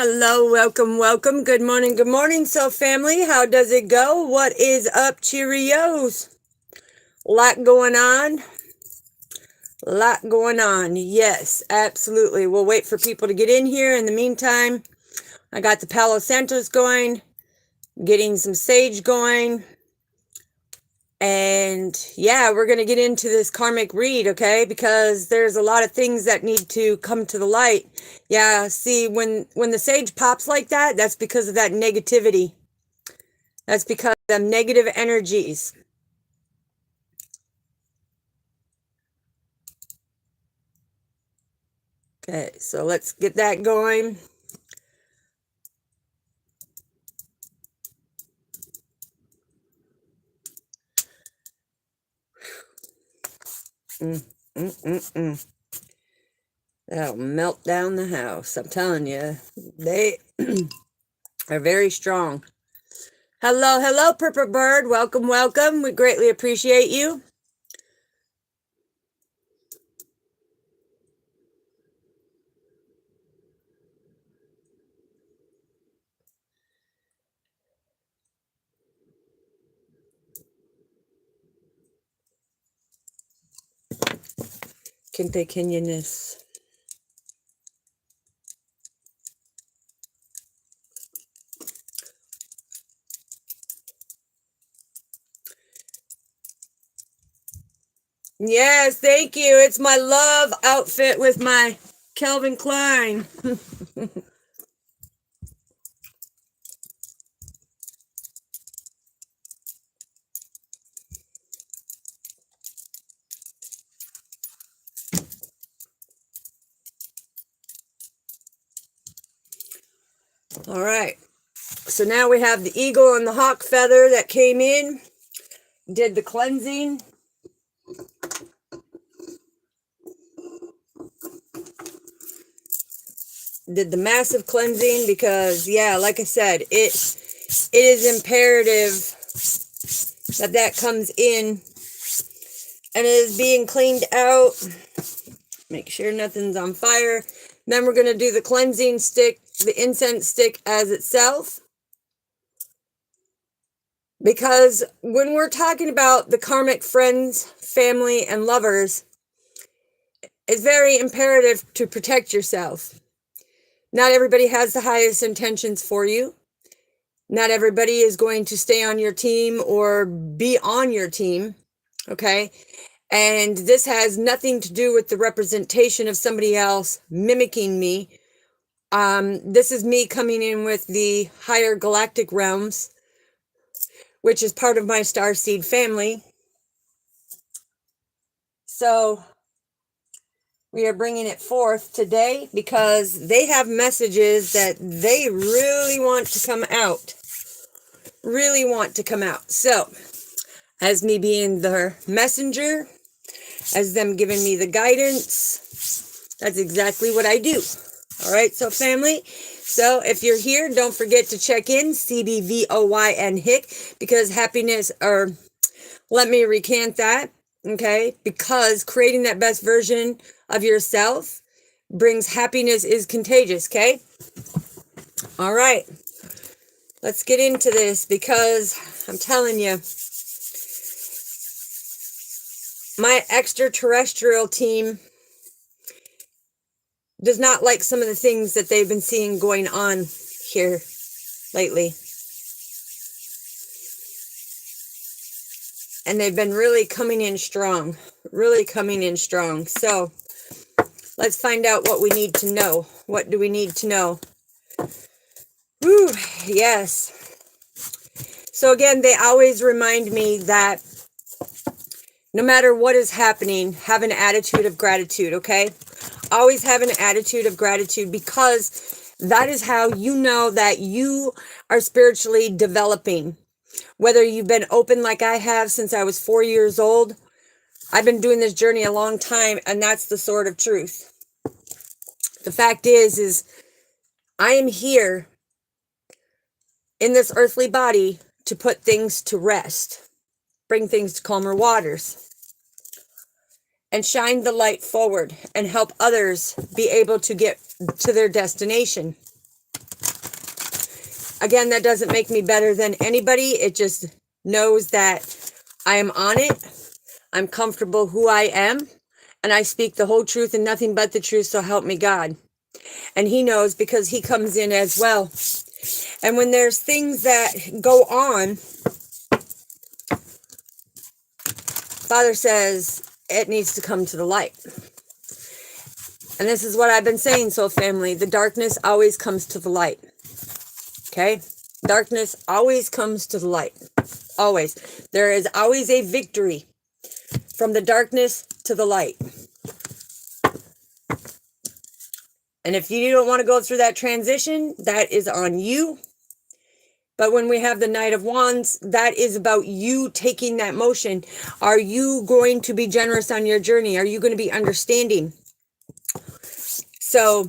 Hello, welcome. Good morning, soul family. How does it go? What is up, Cheerios? Lot going on. Yes, absolutely. We'll wait for people to get in here. In the meantime, I got the Palo Santos going, getting some sage going. And yeah, we're going to get into this karmic read, okay? Because there's a lot of things that need to come to the light. Yeah, see, when the sage pops like that, that's because of that negativity. That's because of them negative energies. Okay, so let's get that going. That'll melt down the house. I'm telling you, they are very strong. Hello, Purple Bird. Welcome. We greatly appreciate you. Kente Kenyanis. Yes, thank you. It's my love outfit with my Calvin Klein. All right. So now we have the eagle and the hawk feather that came in, did the cleansing. Did the massive cleansing because, yeah, like I said, it is imperative that comes in and it is being cleaned out. Make sure nothing's on fire. Then we're going to do the cleansing stick, the incense stick as itself. Because when we're talking about the karmic friends, family, and lovers, it's very imperative to protect yourself. Not everybody has the highest intentions for you. Not everybody is going to stay on your team or be on your team, okay? And this has nothing to do with the representation of somebody else mimicking me. This is me coming in with the higher galactic realms, which is part of my starseed family. So we are bringing it forth today because they have messages that they really want to come out. So, as me being their messenger, as them giving me the guidance, that's exactly what I do. All right, so family. So if you're here, don't forget to check in CBVOY and HICK because happiness, or let me recant that, okay? Because creating that best version of yourself brings happiness is contagious, okay? All right. Let's get into this because I'm telling you, my extraterrestrial team does not like some of the things that they've been seeing going on here lately. And they've been really coming in strong. So let's find out what we need to know. What do we need to know? Whew, yes. So again, they always remind me that no matter what is happening, have an attitude of gratitude, okay? Always have an attitude of gratitude because that is how you know that you are spiritually developing. Whether you've been open like I have since I was 4 years old, I've been doing this journey a long time, and that's the sword of truth. The fact is I am here in this earthly body to put things to rest, bring things to calmer waters, and shine the light forward and help others be able to get to their destination. Again, that doesn't make me better than anybody. It just knows that I am on it. I'm comfortable who I am. And I speak the whole truth and nothing but the truth, so help me God. And he knows because he comes in as well. And when there's things that go on, Father says it needs to come to the light. And this is what I've been saying, soul family. The darkness always comes to the light. Okay? Darkness always comes to the light. Always. There is always a victory from the darkness to the light. And if you don't want to go through that transition, that is on you. But when we have the Knight of Wands, that is about you taking that motion. Are you going to be generous on your journey? Are you going to be understanding? So,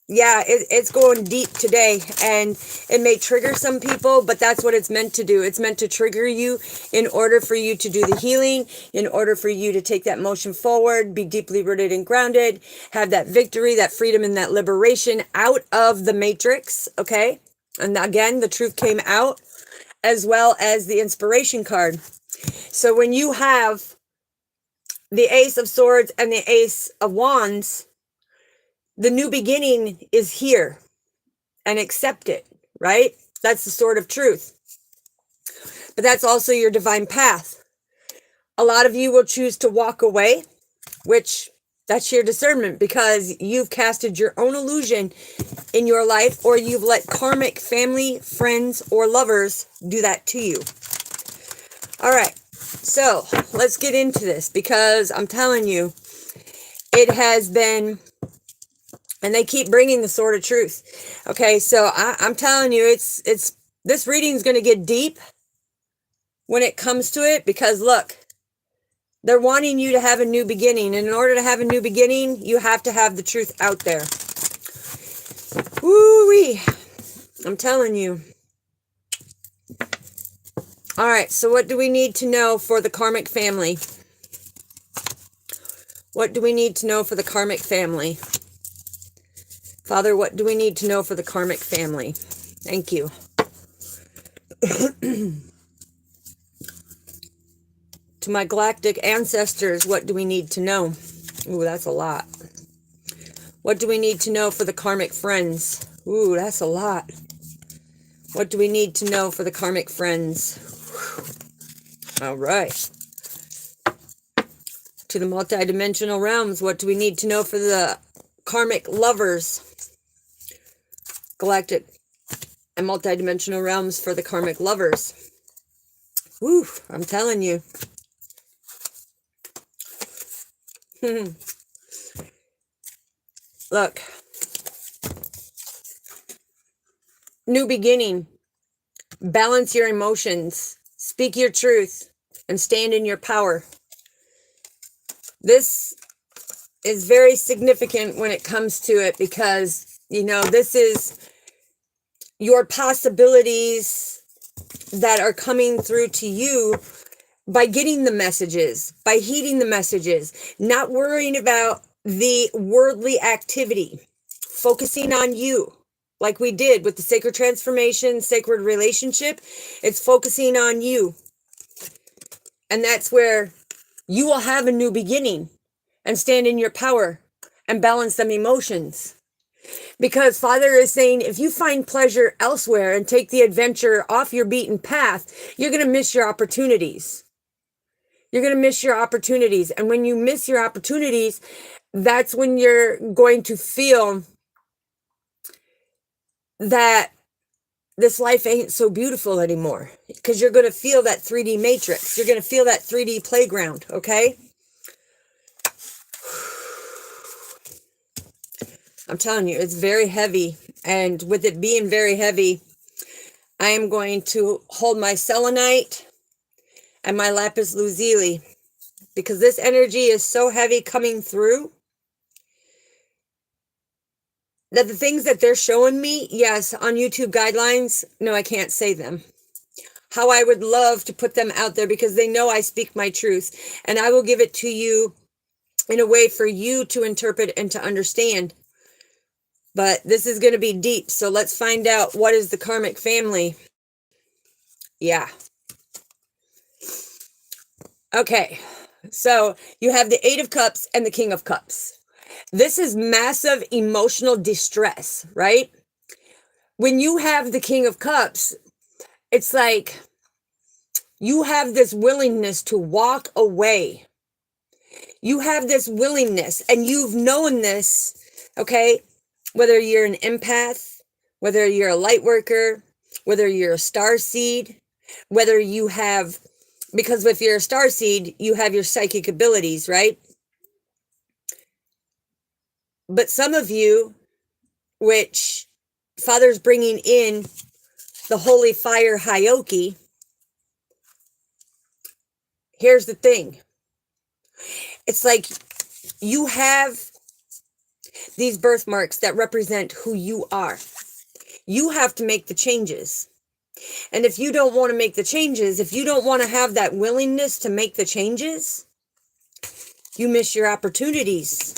yeah, it's going deep today. And it may trigger some people, but that's what it's meant to do. It's meant to trigger you in order for you to do the healing, in order for you to take that motion forward, be deeply rooted and grounded, have that victory, that freedom, and that liberation out of the matrix, okay? And again, the truth came out, as well as the inspiration card. So when you have the Ace of Swords and the Ace of Wands, the new beginning is here, and accept it, right? That's the sword of truth. But that's also your divine path. A lot of you will choose to walk away, which that's your discernment, because you've casted your own illusion in your life, or you've let karmic family, friends, or lovers do that to you. All right, so let's get into this, because I'm telling you, it has been, and they keep bringing the sword of truth. Okay, so I'm telling you, it's this reading is going to get deep when it comes to it, because look, they're wanting you to have a new beginning. And in order to have a new beginning, you have to have the truth out there. Woo-wee. I'm telling you. All right, so what do we need to know for the karmic family? What do we need to know for the karmic family? Father, what do we need to know for the karmic family? Thank you. To my galactic ancestors, what do we need to know? Ooh, that's a lot. What do we need to know for the karmic friends? Ooh, that's a lot. What do we need to know for the karmic friends? All right. To the multidimensional realms, what do we need to know for the karmic lovers? Galactic and multidimensional realms for the karmic lovers. Woo, I'm telling you. Look. New beginning. Balance your emotions. Speak your truth. And stand in your power. This is very significant when it comes to it, because, you know, this is your possibilities that are coming through to you by getting the messages, by heeding the messages, not worrying about the worldly activity, focusing on you, like we did with the sacred transformation, sacred relationship. It's focusing on you. And that's where you will have a new beginning and stand in your power and balance them emotions. Because Father is saying, if you find pleasure elsewhere and take the adventure off your beaten path, you're going to miss your opportunities. You're going to miss your opportunities. And when you miss your opportunities, that's when you're going to feel that this life ain't so beautiful anymore. Because you're going to feel that 3D matrix. You're going to feel that 3D playground, okay? I'm telling you, it's very heavy. And with it being very heavy, I am going to hold my selenite and my lapis lazuli, because this energy is so heavy coming through that the things that they're showing me, yes, on YouTube guidelines, no, I can't say them. How I would love to put them out there, because they know I speak my truth, and I will give it to you in a way for you to interpret and to understand. But this is going to be deep. So let's find out, what is the karmic family? Yeah. Okay. So you have the 8 of Cups and the King of Cups. This is massive emotional distress, right? When you have the King of Cups, it's like you have this willingness to walk away. You have this willingness, and you've known this, okay? Whether you're an empath, whether you're a light worker, whether you're a star seed, whether you have, because if you're a star seed, you have your psychic abilities, right? But some of you, which Father's bringing in the holy fire hierarchy, here's the thing. It's like you have these birthmarks that represent who you are. You have to make the changes. And if you don't want to make the changes, if you don't want to have that willingness to make the changes, you miss your opportunities.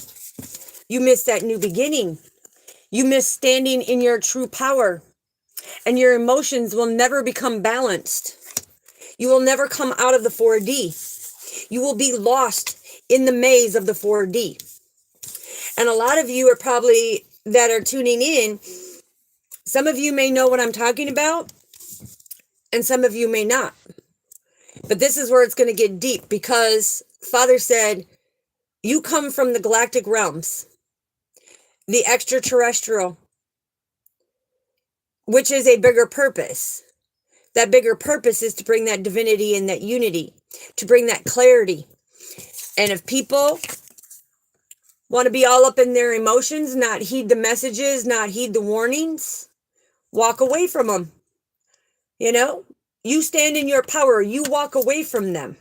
You miss that new beginning. You miss standing in your true power. And your emotions will never become balanced. You will never come out of the 4D. You will be lost in the maze of the 4D. And a lot of you are probably, that are tuning in, some of you may know what I'm talking about, and some of you may not. But this is where it's going to get deep, because Father said, you come from the galactic realms, the extraterrestrial, which is a bigger purpose. That bigger purpose is to bring that divinity and that unity, to bring that clarity. And if people want to be all up in their emotions, not heed the messages, not heed the warnings, walk away from them. You know, you stand in your power, you walk away from them.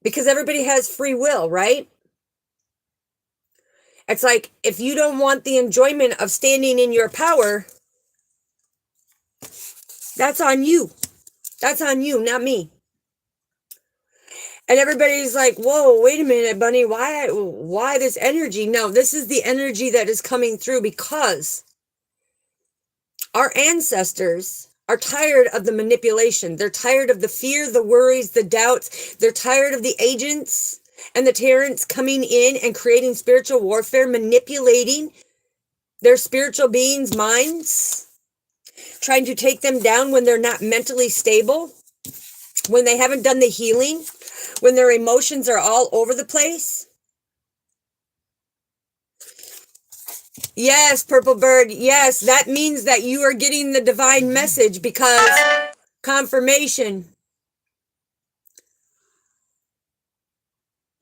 Because everybody has free will, right? It's like, if you don't want the enjoyment of standing in your power, that's on you. That's on you, not me. And everybody's like, whoa, wait a minute, Bunny, why this energy? No, this is the energy that is coming through, because our ancestors are tired of the manipulation. They're tired of the fear, the worries, the doubts. They're tired of the agents and the tyrants coming in and creating spiritual warfare, manipulating their spiritual beings' minds, trying to take them down when they're not mentally stable, when they haven't done the healing, when their emotions are all over the place. Yes, Purple Bird. Yes, that means that you are getting the divine message, because confirmation.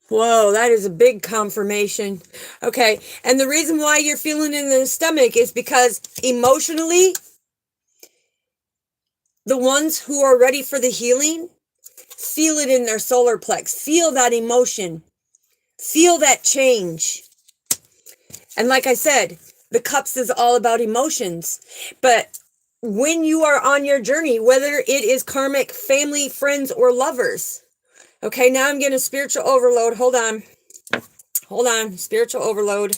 Whoa, that is a big confirmation. Okay, and the reason why you're feeling it in the stomach is because emotionally, the ones who are ready for the healing, feel it in their solar plex. Feel that emotion. Feel that change. And like I said, the cups is all about emotions. But when you are on your journey, whether it is karmic, family, friends, or lovers. Okay, now I'm getting a spiritual overload. Hold on. Hold on. Spiritual overload.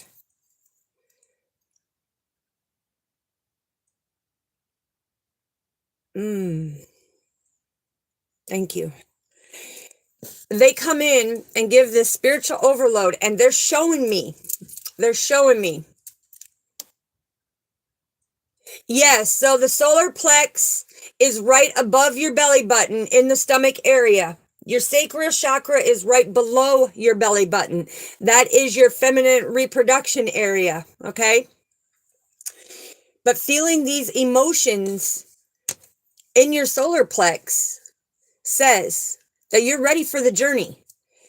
Thank you. They come in and give this spiritual overload, and they're showing me. They're showing me. Yes, so the solar plex is right above your belly button in the stomach area. Your sacral chakra is right below your belly button. That is your feminine reproduction area, okay? But feeling these emotions in your solar plex says that you're ready for the journey.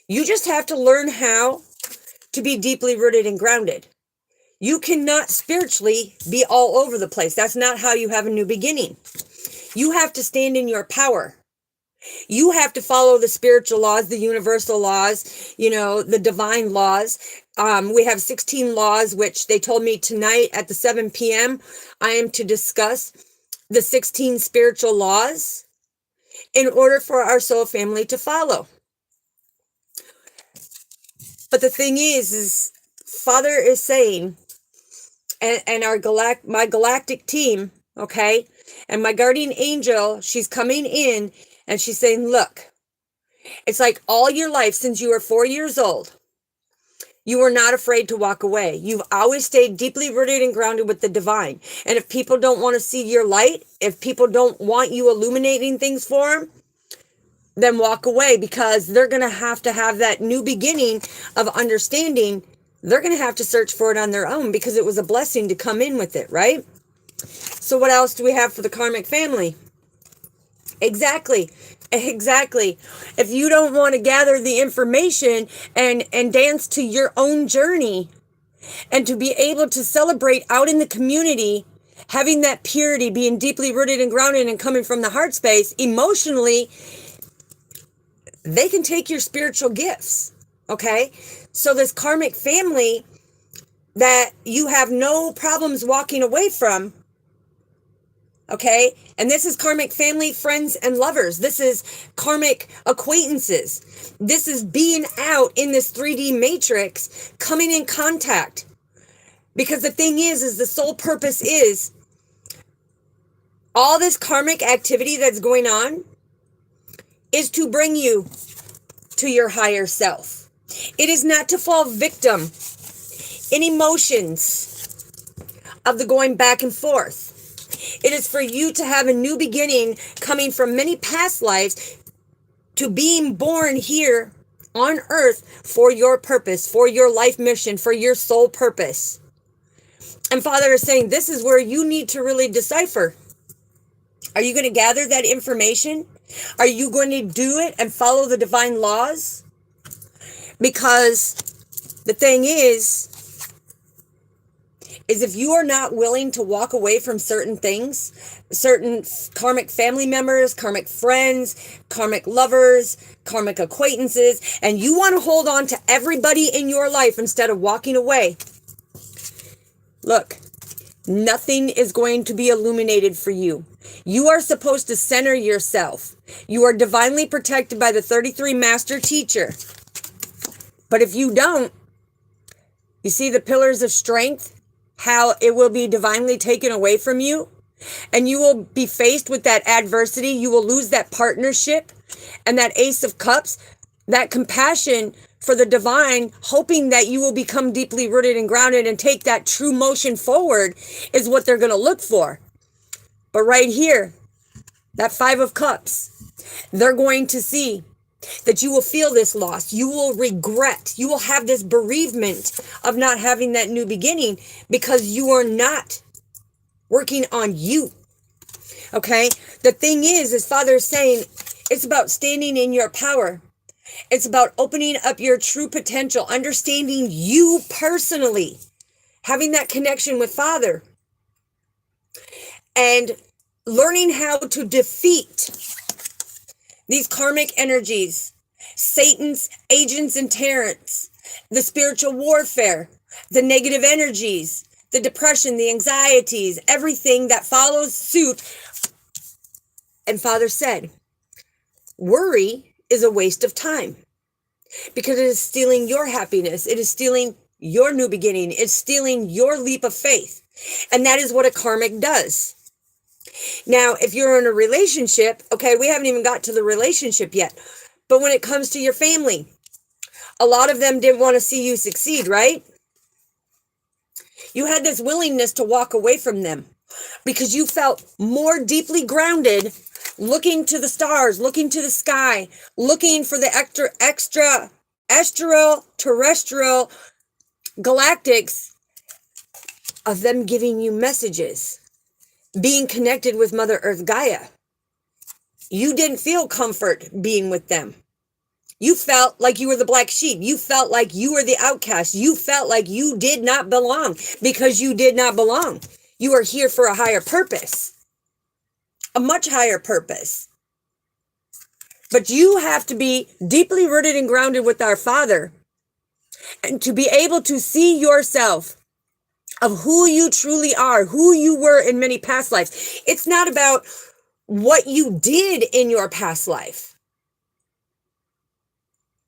You just have to learn how to be deeply rooted and grounded. You cannot spiritually be all over the place. That's not how you have a new beginning. You have to stand in your power. You have to follow the spiritual laws, the universal laws, you know, the divine laws. We have 16 laws, which they told me tonight at the 7 p.m. I am to discuss the 16 spiritual laws in order for our soul family to follow. But the thing is Father is saying and my galactic team, okay, and my guardian angel, she's coming in and she's saying, look, it's like all your life since you were 4 years old, you were not afraid to walk away. You've always stayed deeply rooted and grounded with the divine. And if people don't want to see your light, if people don't want you illuminating things for them, then walk away, because they're going to have that new beginning of understanding. They're going to have to search for it on their own, because it was a blessing to come in with it, right? So what else do we have for the karmic family? Exactly. If you don't want to gather the information and dance to your own journey, and to be able to celebrate out in the community, having that purity, being deeply rooted and grounded and coming from the heart space, emotionally, they can take your spiritual gifts, okay? So this karmic family that you have no problems walking away from, okay? And this is karmic family, friends, and lovers. This is karmic acquaintances. This is being out in this 3D matrix, coming in contact. Because the thing is the sole purpose is all this karmic activity that's going on is to bring you to your higher self. It is not to fall victim in emotions of the going back and forth. It is for you to have a new beginning coming from many past lives to being born here on earth for your purpose, for your life mission, for your soul purpose. And Father is saying, this is where you need to really decipher. Are you going to gather that information? Are you going to do it and follow the divine laws? Because the thing is if you are not willing to walk away from certain things, certain karmic family members, karmic friends, karmic lovers, karmic acquaintances, and you want to hold on to everybody in your life instead of walking away, look, nothing is going to be illuminated for you. You are supposed to center yourself. You are divinely protected by the 33 master teacher. But if you don't, you see the pillars of strength, how it will be divinely taken away from you, and you will be faced with that adversity. You will lose that partnership and that Ace of Cups, that compassion for the divine, hoping that you will become deeply rooted and grounded and take that true motion forward is what they're going to look for. But right here, that Five of Cups, they're going to see that you will feel this loss. You will regret. You will have this bereavement of not having that new beginning because you are not working on you. Okay? The thing is Father is saying, it's about standing in your power. It's about opening up your true potential, understanding you personally, having that connection with Father, and learning how to defeat these karmic energies, Satan's agents and tyrants, the spiritual warfare, the negative energies, the depression, the anxieties, everything that follows suit. And Father said, worry is a waste of time because it is stealing your happiness. It is stealing your new beginning. It's stealing your leap of faith. And that is what a karmic does. Now, if you're in a relationship, okay, we haven't even got to the relationship yet. But when it comes to your family, a lot of them didn't want to see you succeed, right? You had this willingness to walk away from them because you felt more deeply grounded, looking to the stars, looking to the sky, looking for the extraterrestrial galactics of them giving you messages, being connected with Mother Earth Gaia. You didn't feel comfort being with them. You felt like you were the black sheep. You felt like you were the outcast. You felt like you did not belong because you did not belong. You are here for a higher purpose, a much higher purpose. But you have to be deeply rooted and grounded with our Father and to be able to see yourself of who you truly are, who you were in many past lives. It's not about what you did in your past life.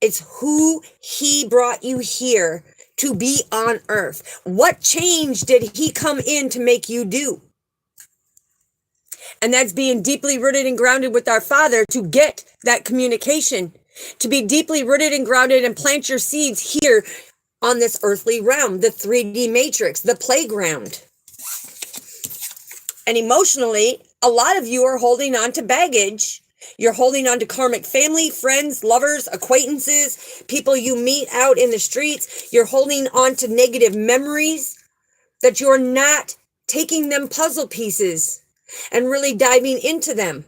It's who He brought you here to be on earth? What change did he come in to make you do? And that's being deeply rooted and grounded with our Father to get that communication, to be deeply rooted and grounded and plant your seeds here on this earthly realm, the 3D matrix, the playground. And emotionally, a lot of you are holding on to baggage. You're holding on to karmic family, friends, lovers, acquaintances, people you meet out in the streets. You're holding on to negative memories that you're not taking them puzzle pieces and really diving into them.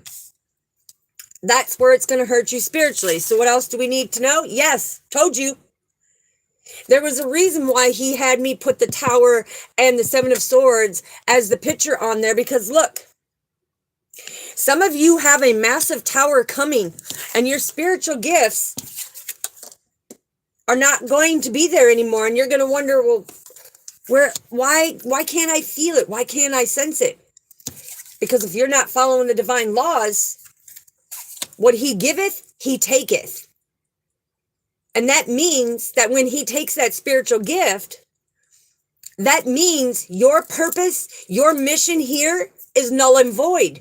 That's where it's going to hurt you spiritually. So what else do we need to know? Yes, told you. There was a reason why he had me put the Tower and the Seven of Swords as the picture on there, because look, some of you have a massive tower coming and your spiritual gifts are not going to be there anymore. And you're going to wonder, well, why can't I feel it? Why can't I sense it? Because if you're not following the divine laws, what he giveth, he taketh. And that means that when he takes that spiritual gift, that means your purpose, your mission here is null and void.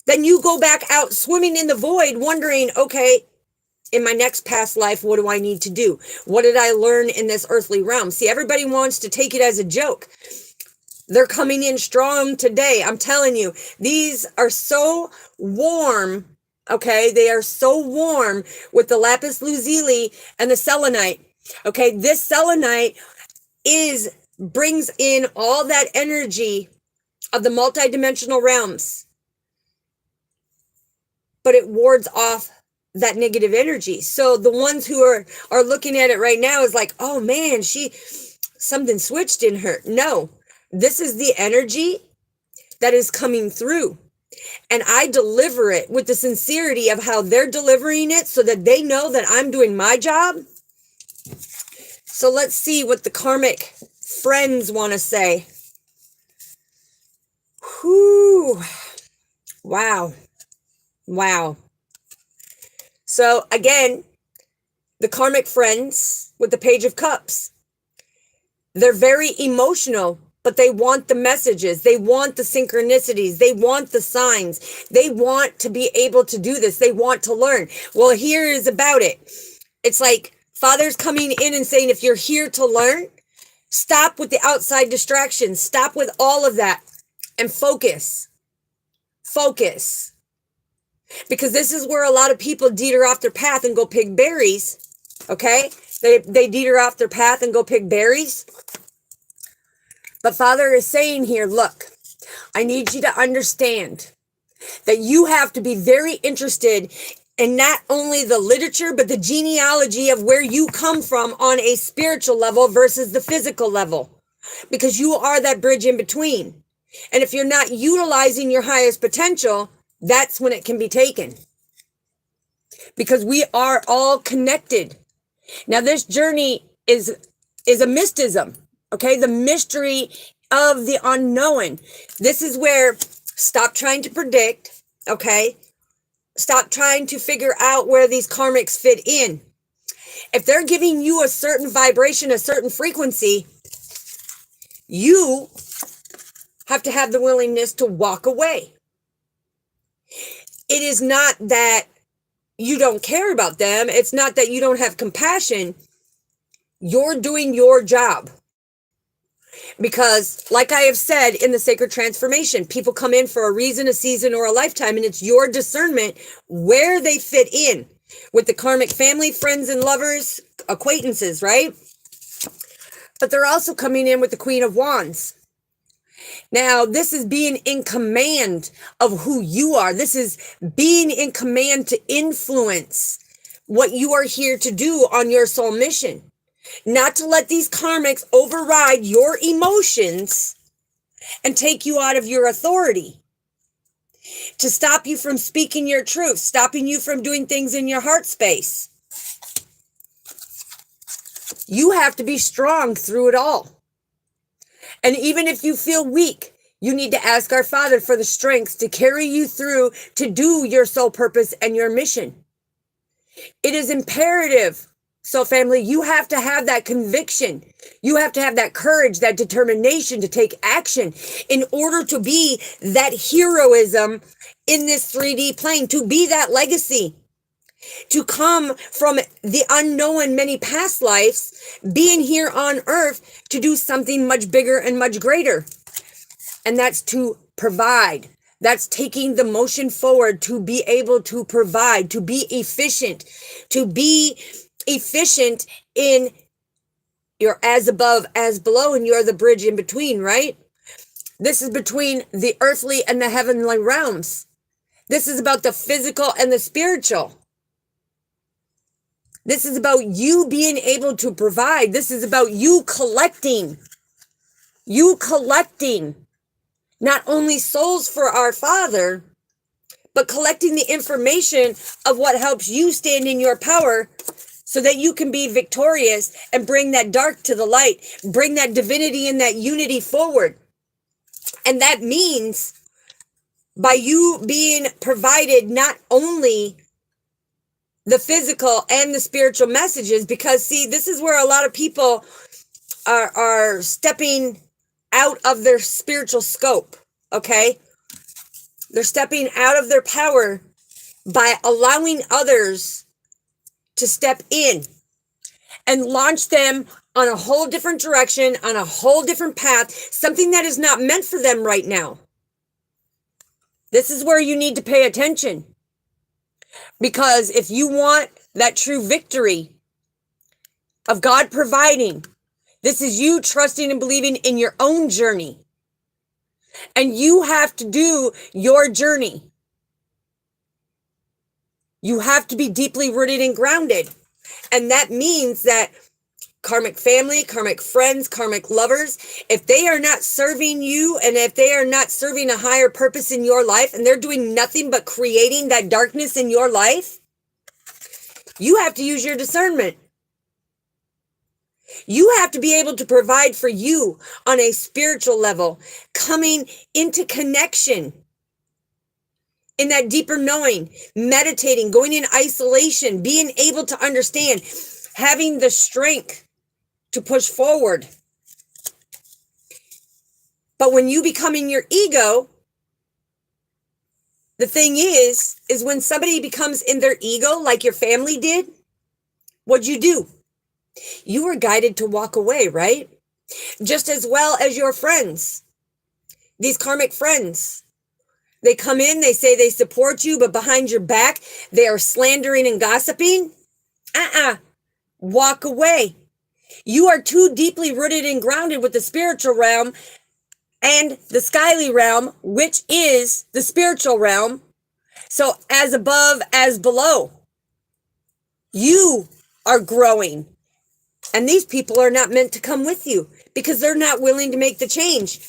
Then you go back out swimming in the void wondering, okay, in my next past life, what do I need to do? What did I learn in this earthly realm? See, everybody wants to take it as a joke. They're coming in strong today. I'm telling you, these are so warm. Okay, they are so warm with the lapis lazuli and the selenite. Okay, this selenite brings in all that energy of the multidimensional realms, but it wards off that negative energy. So the ones who are looking at it right now is like, oh man, something switched in her. No, this is the energy that is coming through. And I deliver it with the sincerity of how they're delivering it so that they know that I'm doing my job. So let's see what the karmic friends want to say. Whew. Wow. Wow. So again, the karmic friends with the Page of Cups, they're very emotional. But they want the messages. They want the synchronicities. They want the signs. They want to be able to do this. They want to learn. Well, here is about it. It's like Father's coming in and saying, if you're here to learn, stop with the outside distractions. Stop with all of that and focus. Focus. Because this is where a lot of people deter off their path and go pick berries. Okay? They deter off their path and go pick berries. But Father is saying here, look, I need you to understand that you have to be very interested in not only the literature, but the genealogy of where you come from on a spiritual level versus the physical level, because you are that bridge in between. And if you're not utilizing your highest potential, that's when it can be taken, because we are all connected. Now, this journey is a mysticism. Okay, the mystery of the unknown. This is where stop trying to predict, okay? Stop trying to figure out where these karmics fit in. If they're giving you a certain vibration, a certain frequency, you have to have the willingness to walk away. It is not that you don't care about them. It's not that you don't have compassion. You're doing your job. Because, like I have said in the Sacred Transformation, people come in for a reason, a season, or a lifetime, and it's your discernment where they fit in with the karmic family, friends, and lovers, acquaintances, right? But they're also coming in with the Queen of Wands. Now, this is being in command of who you are. This is being in command to influence what you are here to do on your soul mission. Not to let these karmics override your emotions and take you out of your authority. To stop you from speaking your truth, stopping you from doing things in your heart space. You have to be strong through it all. And even if you feel weak, you need to ask our Father for the strength to carry you through to do your soul purpose and your mission. It is imperative So family, you have to have that conviction. You have to have that courage, that determination to take action in order to be that heroism in this 3D plane, to be that legacy, to come from the unknown many past lives, being here on earth to do something much bigger and much greater. And that's to provide. That's taking the motion forward to be able to provide, to be efficient in your as above, as below, and you're the bridge in between, right? This is between the earthly and the heavenly realms. This is about the physical and the spiritual. This is about you being able to provide. This is about you collecting not only souls for our Father, but collecting the information of what helps you stand in your power so that you can be victorious and bring that dark to the light, bring that divinity and that unity forward. And that means by you being provided not only the physical and the spiritual messages, because see, this is where a lot of people are stepping out of their spiritual scope, okay? They're stepping out of their power by allowing others to step in and launch them on a whole different direction, on a whole different path, something that is not meant for them right now. This is where you need to pay attention. Because if you want that true victory of God providing, this is you trusting and believing in your own journey. And you have to do your journey. You have to be deeply rooted and grounded. And that means that karmic family, karmic friends, karmic lovers, if they are not serving you and if they are not serving a higher purpose in your life and they're doing nothing but creating that darkness in your life, you have to use your discernment. You have to be able to provide for you on a spiritual level, coming into connection in that deeper knowing, meditating, going in isolation, being able to understand, having the strength to push forward. But when you become in your ego, the thing is when somebody becomes in their ego, like your family did, what'd you do? You were guided to walk away, right? Just as well as your friends, these karmic friends. They come in, they say they support you, but behind your back, they are slandering and gossiping. Walk away. You are too deeply rooted and grounded with the spiritual realm and the skyly realm, which is the spiritual realm. So as above, as below. You are growing. And these people are not meant to come with you because they're not willing to make the change.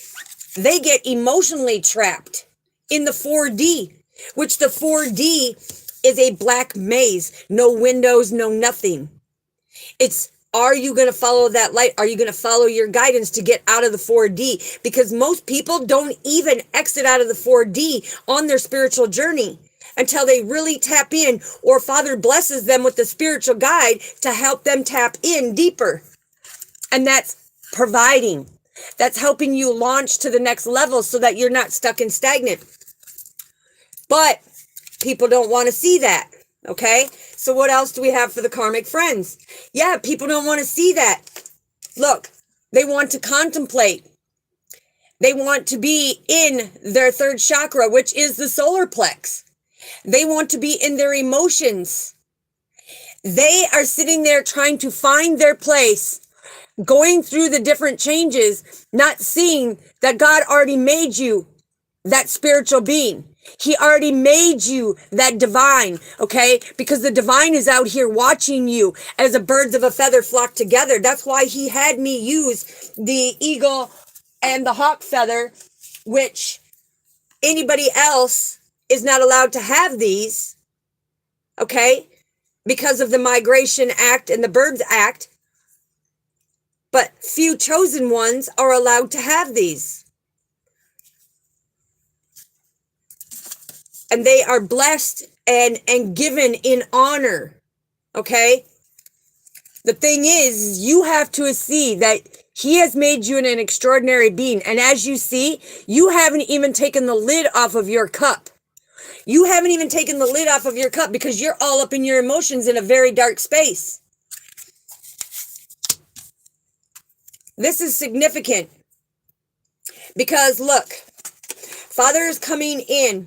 They get emotionally trapped in the 4D, which the 4D is a black maze. No windows, no nothing. It's, are you going to follow that light? Are you going to follow your guidance to get out of the 4D? Because most people don't even exit out of the 4D on their spiritual journey until they really tap in, or Father blesses them with the spiritual guide to help them tap in deeper. And that's providing. That's helping you launch to the next level so that you're not stuck and stagnant. But people don't want to see that, okay? So what else do we have for the karmic friends? Yeah, people don't want to see that. Look, they want to contemplate. They want to be in their third chakra, which is the solar plex. They want to be in their emotions. They are sitting there trying to find their place, going through the different changes, not seeing that God already made you that spiritual being. He already made you that divine, okay? Because the divine is out here watching you as a birds of a feather flock together. That's why he had me use the eagle and the hawk feather, which anybody else is not allowed to have these, okay? Because of the Migration Act and the Birds Act. But few chosen ones are allowed to have these. And they are blessed and given in honor, okay? The thing is, you have to see that he has made you an extraordinary being. And as you see, you haven't even taken the lid off of your cup. You haven't even taken the lid off of your cup because you're all up in your emotions in a very dark space. This is significant because look, Father is coming in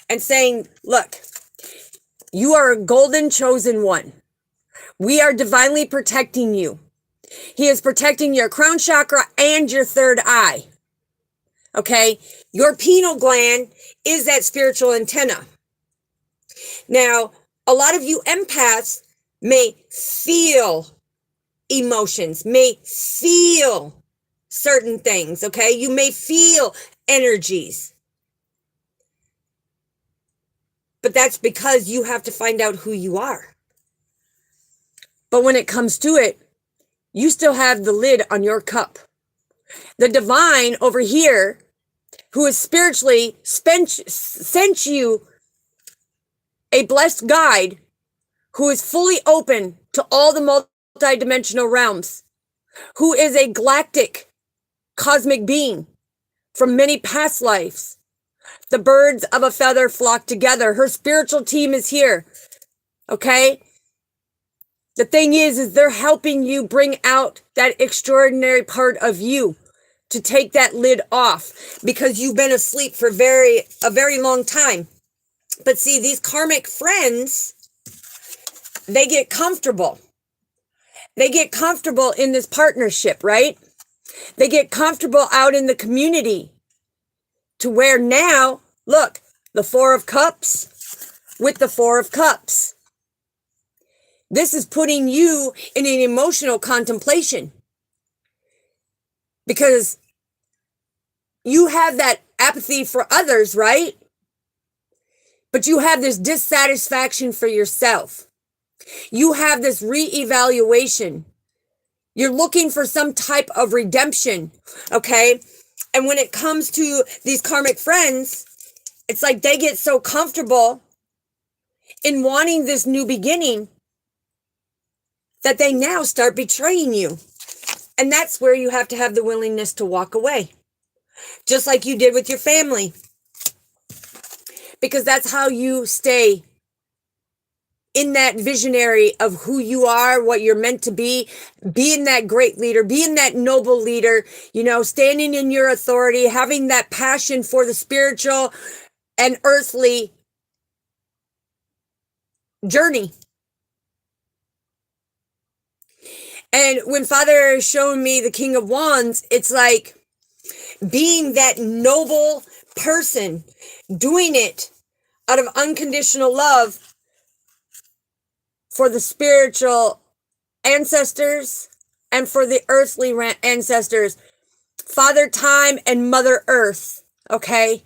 and saying, look, you are a golden chosen one. We are divinely protecting you. He is protecting your crown chakra and your third eye. Okay? Your pineal gland is that spiritual antenna. Now, a lot of you empaths may feel emotions, may feel certain things, okay? You may feel energies. But that's because you have to find out who you are. But when it comes to it, you still have the lid on your cup. The divine over here, who is spiritually sent you a blessed guide who is fully open to all the multidimensional realms, who is a galactic cosmic being from many past lives. The birds of a feather flock together. Her spiritual team is here. Okay? The thing is they're helping you bring out that extraordinary part of you to take that lid off because you've been asleep for a very long time. But see, these karmic friends, they get comfortable. They get comfortable in this partnership, right? They get comfortable out in the community to where now, look, the Four of Cups with the Four of Cups. This is putting you in an emotional contemplation because you have that apathy for others, right? But you have this dissatisfaction for yourself. You have this reevaluation. You're looking for some type of redemption, okay? And when it comes to these karmic friends, it's like they get so comfortable in wanting this new beginning that they now start betraying you. And that's where you have to have the willingness to walk away. Just like you did with your family. Because that's how you stay in that visionary of who you are, what you're meant to be, being that great leader, being that noble leader, standing in your authority, having that passion for the spiritual and earthly journey. And when Father is showing me the King of Wands, it's like being that noble person, doing it out of unconditional love for the spiritual ancestors and for the earthly ancestors, Father Time and Mother Earth, okay?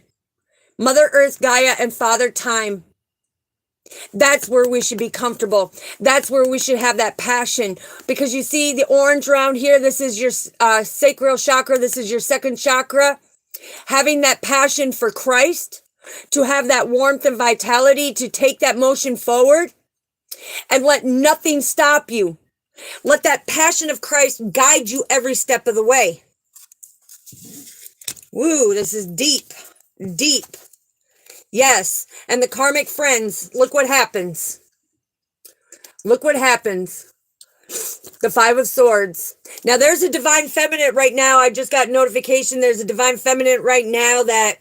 Mother Earth, Gaia, and Father Time. That's where we should be comfortable. That's where we should have that passion. Because you see the orange around here, this is your sacral chakra, this is your second chakra. Having that passion for Christ, to have that warmth and vitality, to take that motion forward, and let nothing stop you. Let that passion of Christ guide you every step of the way. Woo, this is deep, deep. Yes, and the karmic friends, look what happens. Look what happens. The Five of Swords. Now, there's a divine feminine right now. I just got notification. There's a divine feminine right now that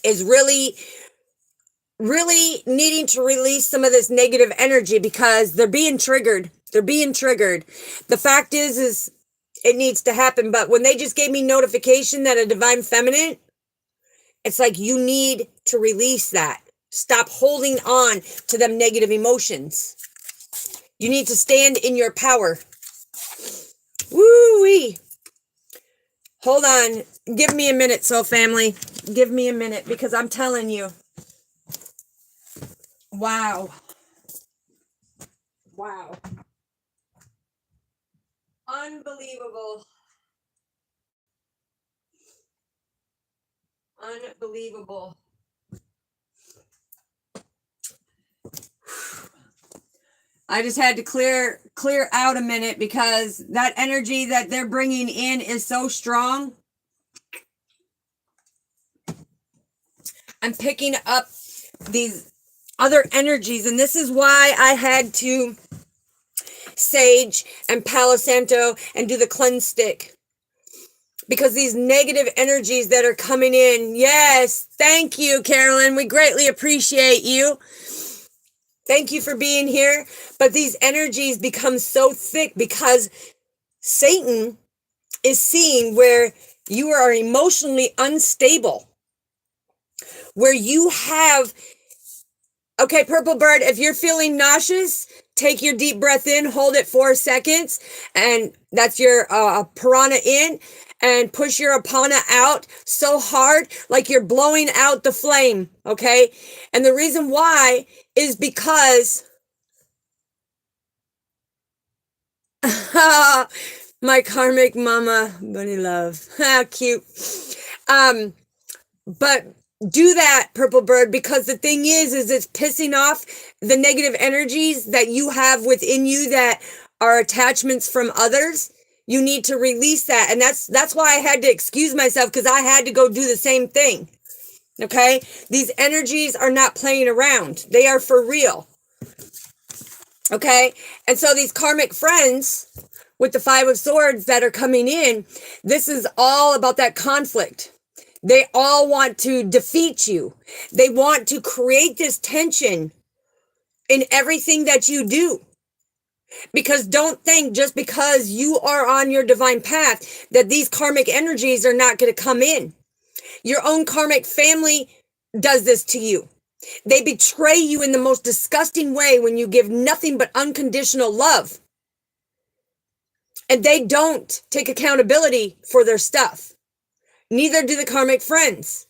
is really needing to release some of this negative energy because they're being triggered. They're being triggered. The fact is it needs to happen. But when they just gave me notification that a divine feminine, it's like you need to release that. Stop holding on to them negative emotions. You need to stand in your power. Woo-wee. Hold on. Give me a minute, soul family. Give me a minute because I'm telling you. Wow. Wow. Unbelievable. I just had to clear out a minute because that energy that they're bringing in is so strong. I'm picking up these other energies, and this is why I had to sage and Palo Santo and do the cleanse stick. Because these negative energies that are coming in, yes, thank you, Carolyn. We greatly appreciate you. Thank you for being here. But these energies become so thick because Satan is seeing where you are emotionally unstable, where you have, okay, Purple Bird, if you're feeling nauseous, take your deep breath in, hold it 4 seconds, and that's your piranha in, and push your apana out so hard, like you're blowing out the flame, okay? And the reason why is because my karmic mama, bunny love, how cute. But do that, Purple Bird, because the thing is it's pissing off the negative energies that you have within you that are attachments from others. You need to release that. And that's why I had to excuse myself, because I had to go do the same thing. Okay? These energies are not playing around. They are for real. Okay? And so these karmic friends with the 5 of Swords that are coming in, this is all about that conflict. They all want to defeat you. They want to create this tension in everything that you do. Because don't think just because you are on your divine path that these karmic energies are not going to come in. Your own karmic family does this to you. They betray you in the most disgusting way when you give nothing but unconditional love. And they don't take accountability for their stuff. Neither do the karmic friends.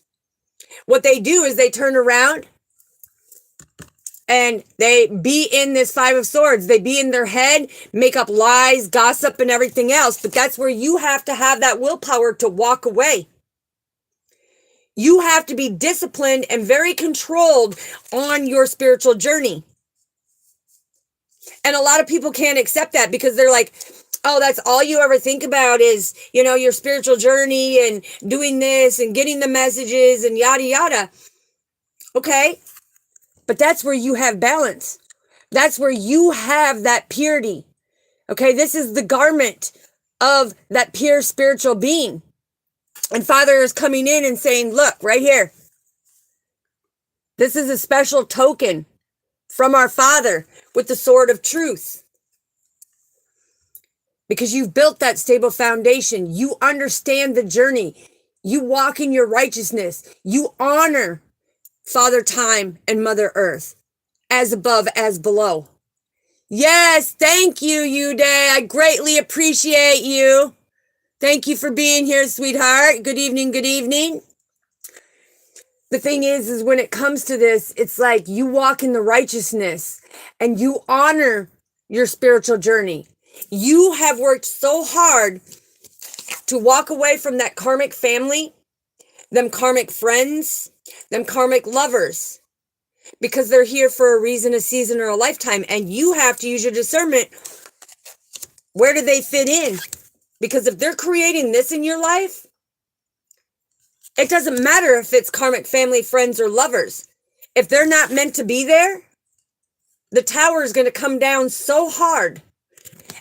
What they do is they turn around and they be in this 5 of Swords. They be in their head, make up lies, gossip, and everything else. But that's where you have to have that willpower to walk away. You have to be disciplined and very controlled on your spiritual journey. And a lot of people can't accept that because they're like, oh, that's all you ever think about is, your spiritual journey and doing this and getting the messages and yada, yada. Okay. But that's where you have balance. That's where you have that purity. Okay. This is the garment of that pure spiritual being. And Father is coming in and saying, look, right here. This is a special token from our Father with the sword of truth. Because you've built that stable foundation. You understand the journey. You walk in your righteousness. You honor Father Time and Mother Earth, as above, as below. Yes, thank you, Uday. I greatly appreciate you. Thank you for being here, sweetheart. Good evening, good evening. The thing is when it comes to this, it's like you walk in the righteousness and you honor your spiritual journey. You have worked so hard to walk away from that karmic family, them karmic friends, them karmic lovers, because they're here for a reason, a season, or a lifetime. And you have to use your discernment. Where do they fit in? Because if they're creating this in your life, it doesn't matter if it's karmic family, friends, or lovers. If they're not meant to be there, the tower is going to come down so hard.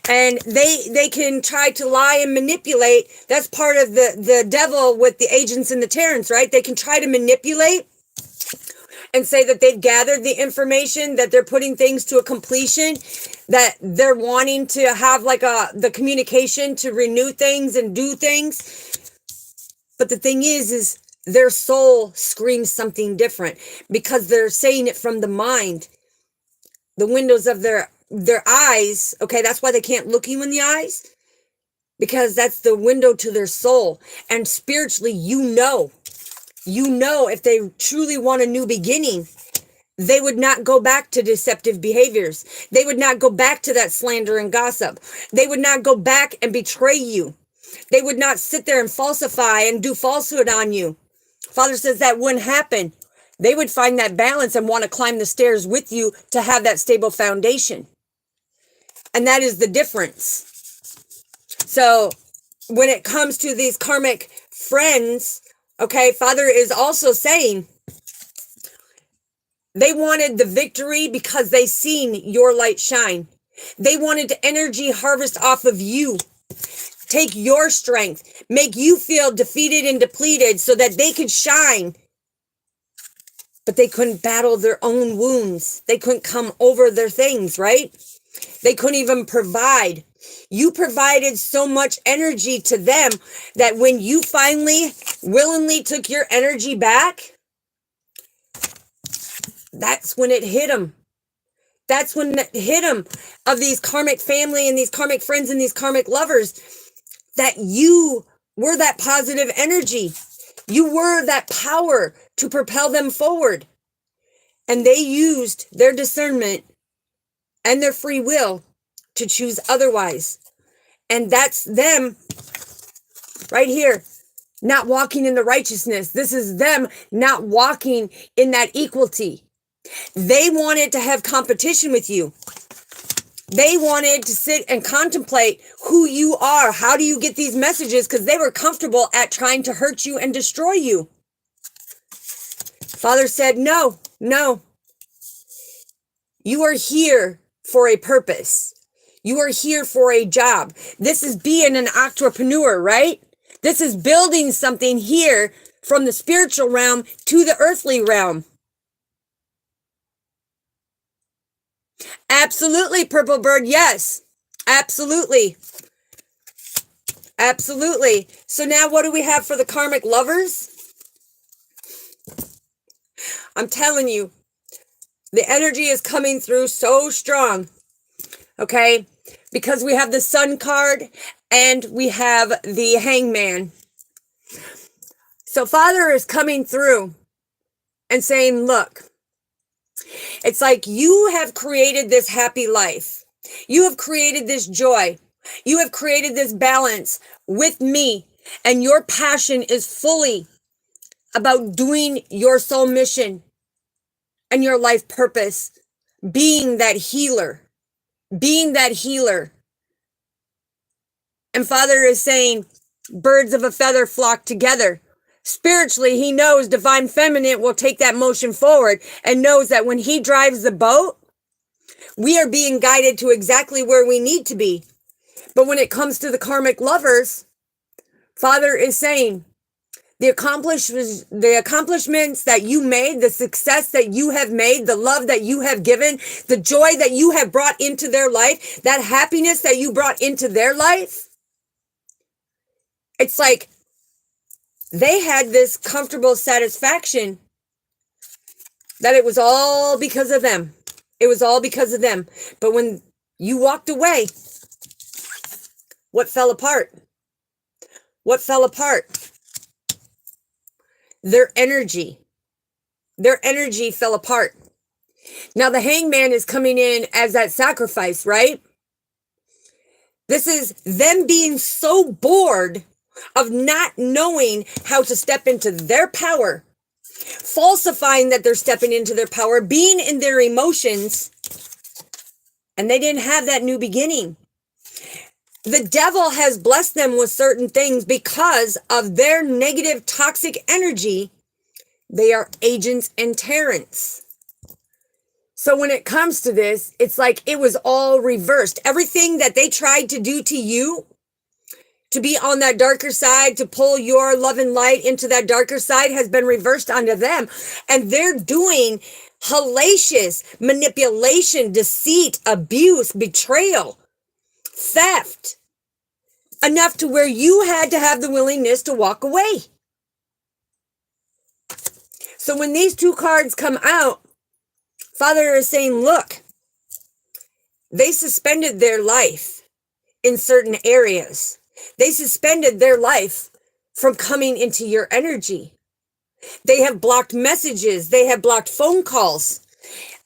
And they can try to lie and manipulate. That's part of the devil with the agents and the Terrans, right? They can try to manipulate and say that they've gathered the information, that they're putting things to a completion, that they're wanting to have like the communication to renew things and do things. But the thing is their soul screams something different because they're saying it from the mind, the windows of their eyes. Okay, that's why they can't look you in the eyes, because that's the window to their soul. And spiritually, if they truly want a new beginning, they would not go back to deceptive behaviors. They would not go back to that slander and gossip. They would not go back and betray you. They would not sit there and falsify and do falsehood on you. Father says that wouldn't happen. They would find that balance and want to climb the stairs with you to have that stable foundation. And that is the difference. So when it comes to these karmic friends, okay, Father is also saying they wanted the victory because they seen your light shine. They wanted to energy harvest off of you, take your strength, make you feel defeated and depleted so that they could shine. But they couldn't battle their own wounds. They couldn't come over their things, right? They couldn't even provide. You provided so much energy to them that when you finally willingly took your energy back, that's when it hit them. That's when it hit them, of these karmic family and these karmic friends and these karmic lovers, that you were that positive energy. You were that power to propel them forward. And they used their discernment and their free will to choose otherwise. And that's them right here, not walking in the righteousness. This is them not walking in that equality. They wanted to have competition with you. They wanted to sit and contemplate who you are. How do you get these messages? Because they were comfortable at trying to hurt you and destroy you. Father said, no, no. You are here for a purpose. You are here for a job. This is being an entrepreneur, right? This is building something here from the spiritual realm to the earthly realm. Absolutely, Purple Bird. Yes, absolutely. Absolutely. So now what do we have for the karmic lovers? I'm telling you, the energy is coming through so strong. Okay? Because we have the Sun card and we have the Hangman. So Father is coming through and saying, look, it's like you have created this happy life. You have created this joy. You have created this balance with me. And your passion is fully about doing your soul mission and your life purpose. Being that healer. Being that healer. And Father is saying, birds of a feather flock together. Spiritually, he knows Divine Feminine will take that motion forward and knows that when he drives the boat, we are being guided to exactly where we need to be. But when it comes to the karmic lovers, Father is saying, the accomplishments that you made, the success that you have made, the love that you have given, the joy that you have brought into their life, that happiness that you brought into their life, it's like they had this comfortable satisfaction that it was all because of them. It was all because of them. But when you walked away, what fell apart? What fell apart? Their energy. Their energy fell apart. Now the Hangman is coming in as that sacrifice, right? This is them being so bored of not knowing how to step into their power, falsifying that they're stepping into their power, being in their emotions, and they didn't have that new beginning. The devil has blessed them with certain things because of their negative, toxic energy. They are agents and tyrants. So when it comes to this, it's like it was all reversed. Everything that they tried to do to you, to be on that darker side, to pull your love and light into that darker side, has been reversed onto them. And they're doing hellacious manipulation, deceit, abuse, betrayal, theft, enough to where you had to have the willingness to walk away. So when these two cards come out, Father is saying, look, they suspended their life in certain areas. They suspended their life from coming into your energy. They have blocked messages. They have blocked phone calls.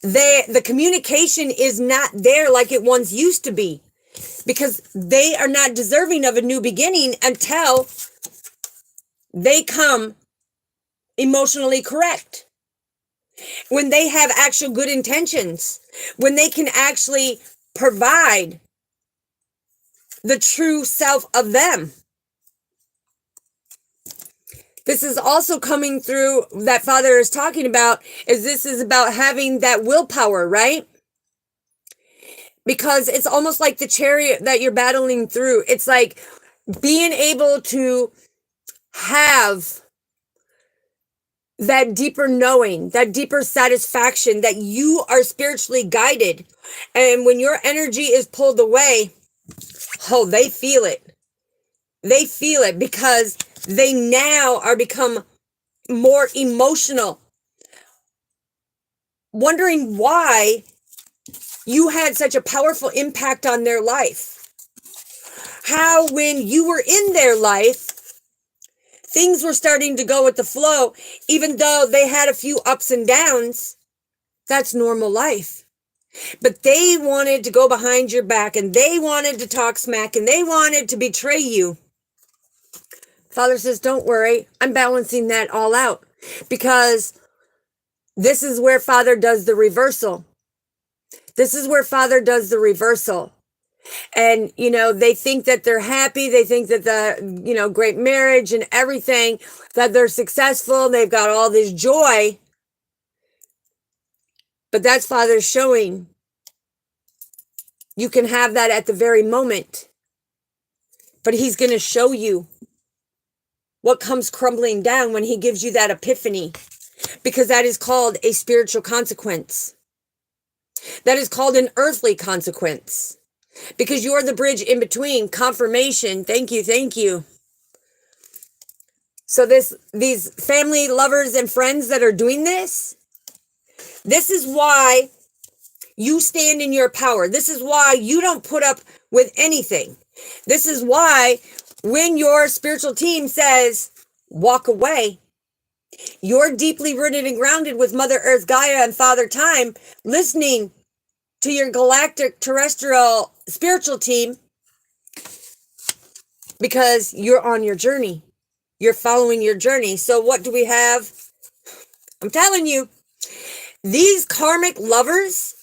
The communication is not there like it once used to be, because they are not deserving of a new beginning until they come emotionally correct. When they have actual good intentions, when they can actually provide the true self of them. This is also coming through that Father is talking about, is this is about having that willpower, right? Because it's almost like the chariot that you're battling through. It's like being able to have that deeper knowing, that deeper satisfaction that you are spiritually guided. And when your energy is pulled away, oh, they feel it. They feel it because they now are become more emotional, wondering why you had such a powerful impact on their life. How when you were in their life, things were starting to go with the flow, even though they had a few ups and downs. That's normal life. But they wanted to go behind your back, and they wanted to talk smack, and they wanted to betray you. Father says, don't worry, I'm balancing that all out, because this is where Father does the reversal. This is where Father does the reversal. And, you know, they think that they're happy. They think that the, you know, great marriage and everything, that they're successful. They've got all this joy. But that's Father showing you can have that at the very moment. But he's going to show you what comes crumbling down when he gives you that epiphany, because that is called a spiritual consequence. That is called an earthly consequence, because you're the bridge in between. Confirmation. Thank you. Thank you. So these family, lovers, and friends that are doing this is why you stand in your power. This is why you don't put up with anything. This is why when your spiritual team says, walk away, you're deeply rooted and grounded with Mother Earth, Gaia, and Father Time, listening to your galactic terrestrial spiritual team, because you're on your journey. You're following your journey. So what do we have? I'm telling you, these karmic lovers,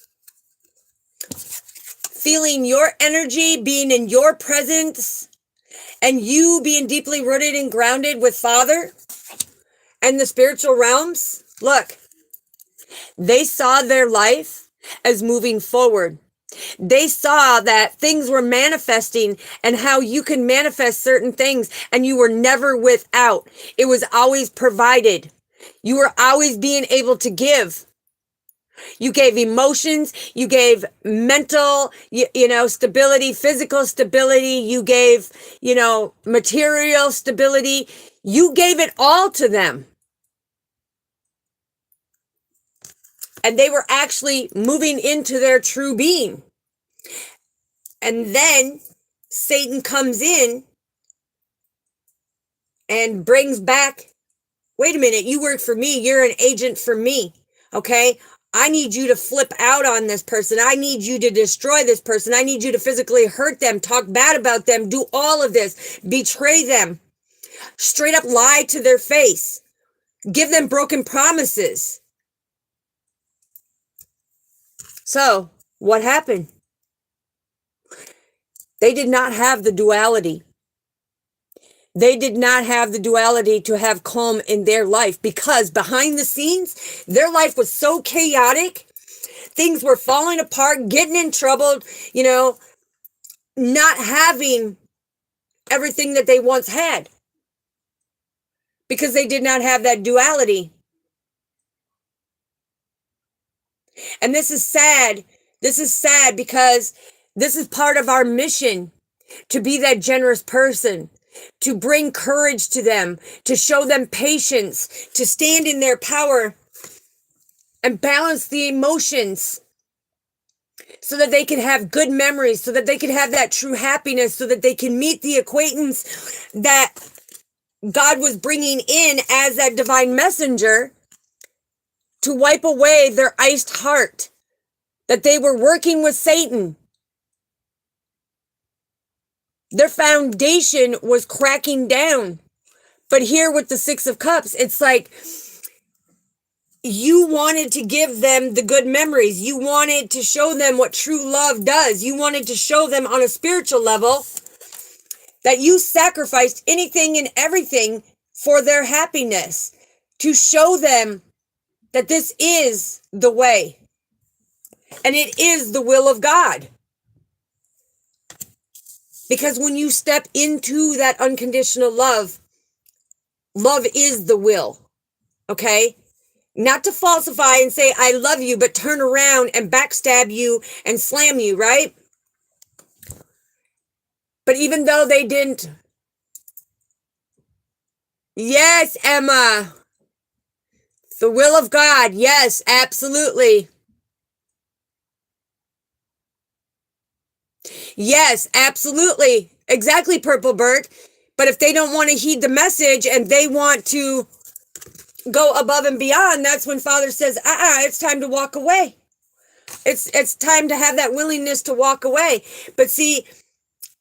feeling your energy, being in your presence, and you being deeply rooted and grounded with Father and the spiritual realms, look, they saw their life as moving forward. They saw that things were manifesting and how you can manifest certain things, and you were never without. It was always provided. You were always being able to give. You gave emotions, you gave mental, stability, physical stability, you gave, material stability. You gave it all to them. And they were actually moving into their true being. And then Satan comes in and brings back, wait a minute, you work for me, you're an agent for me, okay? I need you to flip out on this person. I need you to destroy this person. I need you to physically hurt them, talk bad about them, do all of this, betray them, straight up lie to their face, give them broken promises. So, what happened? They did not have the duality. They did not have the duality to have calm in their life, because behind the scenes, their life was so chaotic. Things were falling apart, getting in trouble, not having everything that they once had, because they did not have that duality. And this is sad. This is sad because this is part of our mission, to be that generous person, to bring courage to them, to show them patience, to stand in their power and balance the emotions so that they can have good memories, so that they can have that true happiness, so that they can meet the acquaintance that God was bringing in as that divine messenger to wipe away their iced heart, that they were working with Satan. Their foundation was cracking down. But here with the Six of Cups, it's like you wanted to give them the good memories. You wanted to show them what true love does. You wanted to show them on a spiritual level that you sacrificed anything and everything for their happiness, to show them that this is the way and it is the will of God. Because when you step into that unconditional love, love is the will, okay? Not to falsify and say, I love you, but turn around and backstab you and slam you, right? But even though they didn't, yes, Emma, the will of God, yes, absolutely. Yes, absolutely. Exactly, Purple Bird. But if they don't want to heed the message and they want to go above and beyond, that's when Father says, it's time to walk away. It's time to have that willingness to walk away. But see,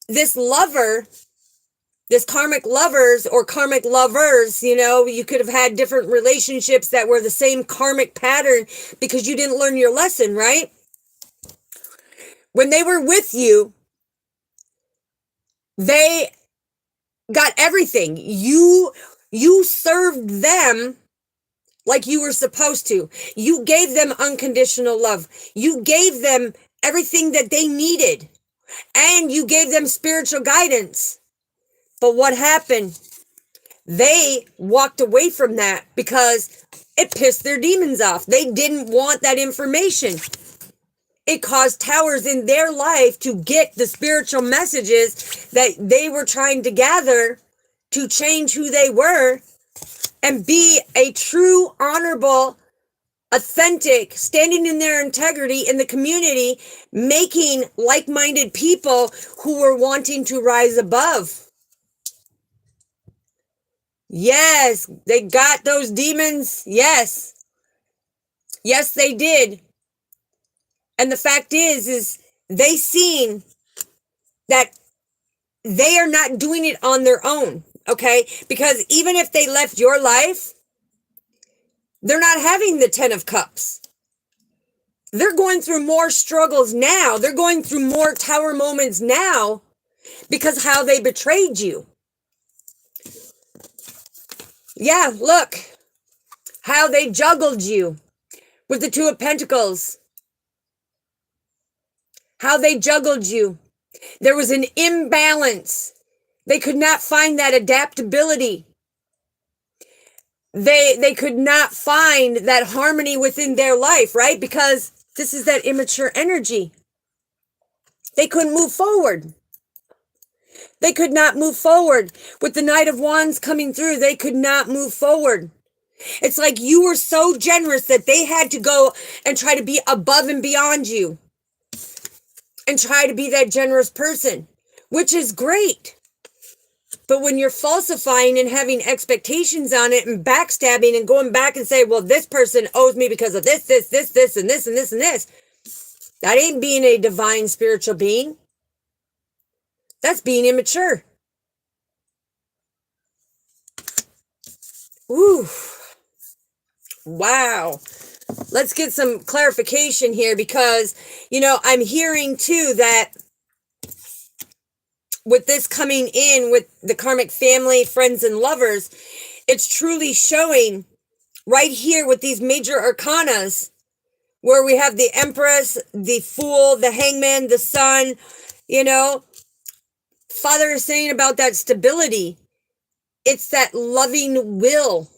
this lover, this karmic lovers or karmic lovers, you could have had different relationships that were the same karmic pattern because you didn't learn your lesson, right? When they were with you, they got everything. You served them like you were supposed to. You gave them unconditional love. You gave them everything that they needed. And you gave them spiritual guidance. But what happened? They walked away from that because it pissed their demons off. They didn't want that information. It caused towers in their life to get the spiritual messages that they were trying to gather to change who they were and be a true, honorable, authentic, standing in their integrity in the community, making like-minded people who were wanting to rise above. Yes, they got those demons. Yes. Yes, they did. And the fact is they seen that they are not doing it on their own, okay? Because even if they left your life, they're not having the 10 of Cups. They're going through more struggles now. They're going through more tower moments now because how they betrayed you. Yeah, look, how they juggled you with the 2 of Pentacles. How they juggled you. There was an imbalance. They could not find that adaptability. They could not find that harmony within their life, right? Because this is that immature energy. They couldn't move forward. They could not move forward. With the Knight of Wands coming through, they could not move forward. It's like you were so generous that they had to go and try to be above and beyond you. And try to be that generous person, which is great. But when you're falsifying and having expectations on it and backstabbing and going back and say, well, this person owes me because of this, and this, and this. That ain't being a divine spiritual being. That's being immature. Ooh. Wow. Let's get some clarification here because, I'm hearing too that with this coming in with the karmic family, friends, and lovers, it's truly showing right here with these major arcanas where we have the Empress, the Fool, the Hangman, the Sun, Father is saying about that stability. It's that loving will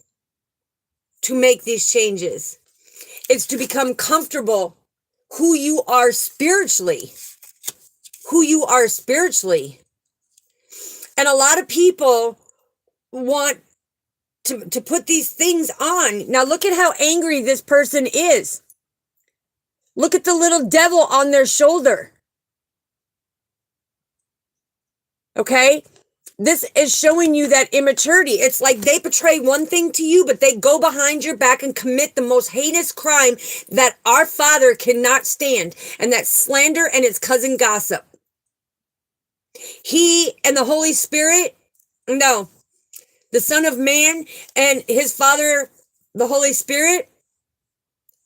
to make these changes. It's to become comfortable who you are spiritually. Who you are spiritually. And a lot of people want to put these things on. Now look at how angry this person is. Look at the little devil on their shoulder. Okay? This is showing you that immaturity. It's like they portray one thing to you, but they go behind your back and commit the most heinous crime that our Father cannot stand. And that's slander and its cousin gossip. He and the Holy Spirit, no. The Son of Man and his Father, the Holy Spirit,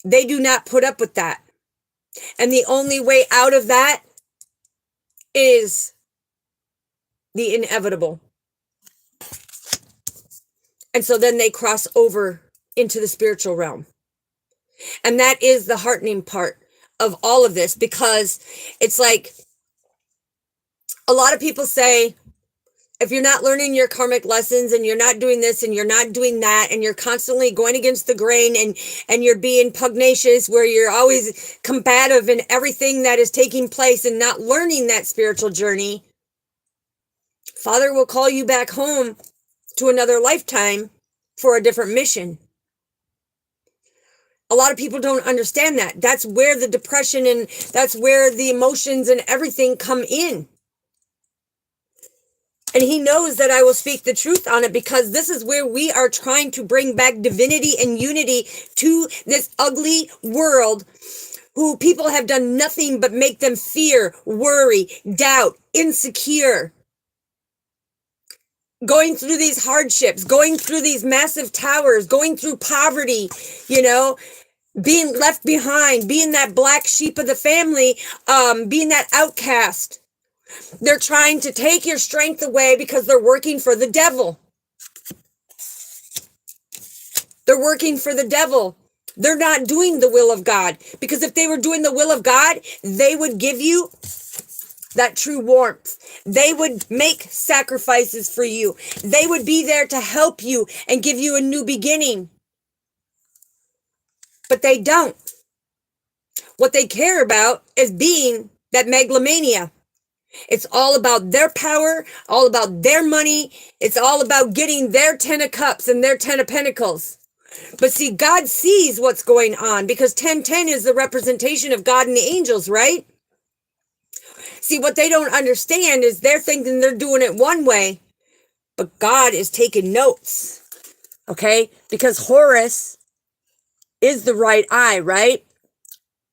they do not put up with that. And the only way out of that is the inevitable. And so then they cross over into the spiritual realm. And that is the heartening part of all of this, because it's like a lot of people say, if you're not learning your karmic lessons and you're not doing this and you're not doing that and you're constantly going against the grain and you're being pugnacious where you're always combative in everything that is taking place and not learning that spiritual journey, Father will call you back home to another lifetime for a different mission. A lot of people don't understand that. That's where the depression and that's where the emotions and everything come in. And he knows that I will speak the truth on it, because this is where we are trying to bring back divinity and unity to this ugly world, who people have done nothing but make them fear, worry, doubt, insecure. Going through these hardships, going through these massive towers, going through poverty, being left behind, being that black sheep of the family, being that outcast. They're trying to take your strength away because they're working for the devil. They're working for the devil. They're not doing the will of God, because if they were doing the will of God, they would give you that true warmth. They would make sacrifices for you. They would be there to help you and give you a new beginning. But they don't. What they care about is being that megalomania. It's all about their power, all about their money. It's all about getting their 10 of cups and their 10 of pentacles. But see, God sees what's going on, because 1010 is the representation of God and the angels, right? See, what they don't understand is they're thinking they're doing it one way, but God is taking notes, okay? Because Horus is the right eye, right?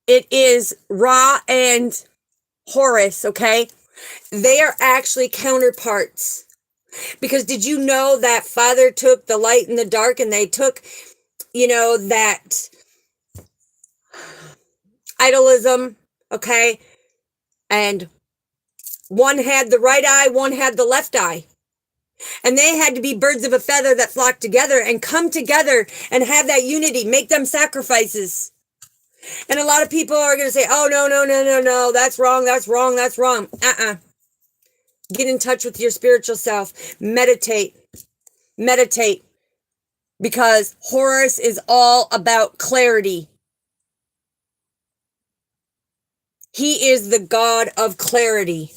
It is Ra and Horus, okay? They are actually counterparts. Because did you know that Father took the light and the dark, and they took, that idolism, okay? And one had the right eye, one had the left eye. And they had to be birds of a feather that flock together and come together and have that unity, make them sacrifices. And a lot of people are going to say, oh, no, that's wrong, that's wrong, that's wrong. Get in touch with your spiritual self. Meditate. Because Horus is all about clarity. He is the god of clarity.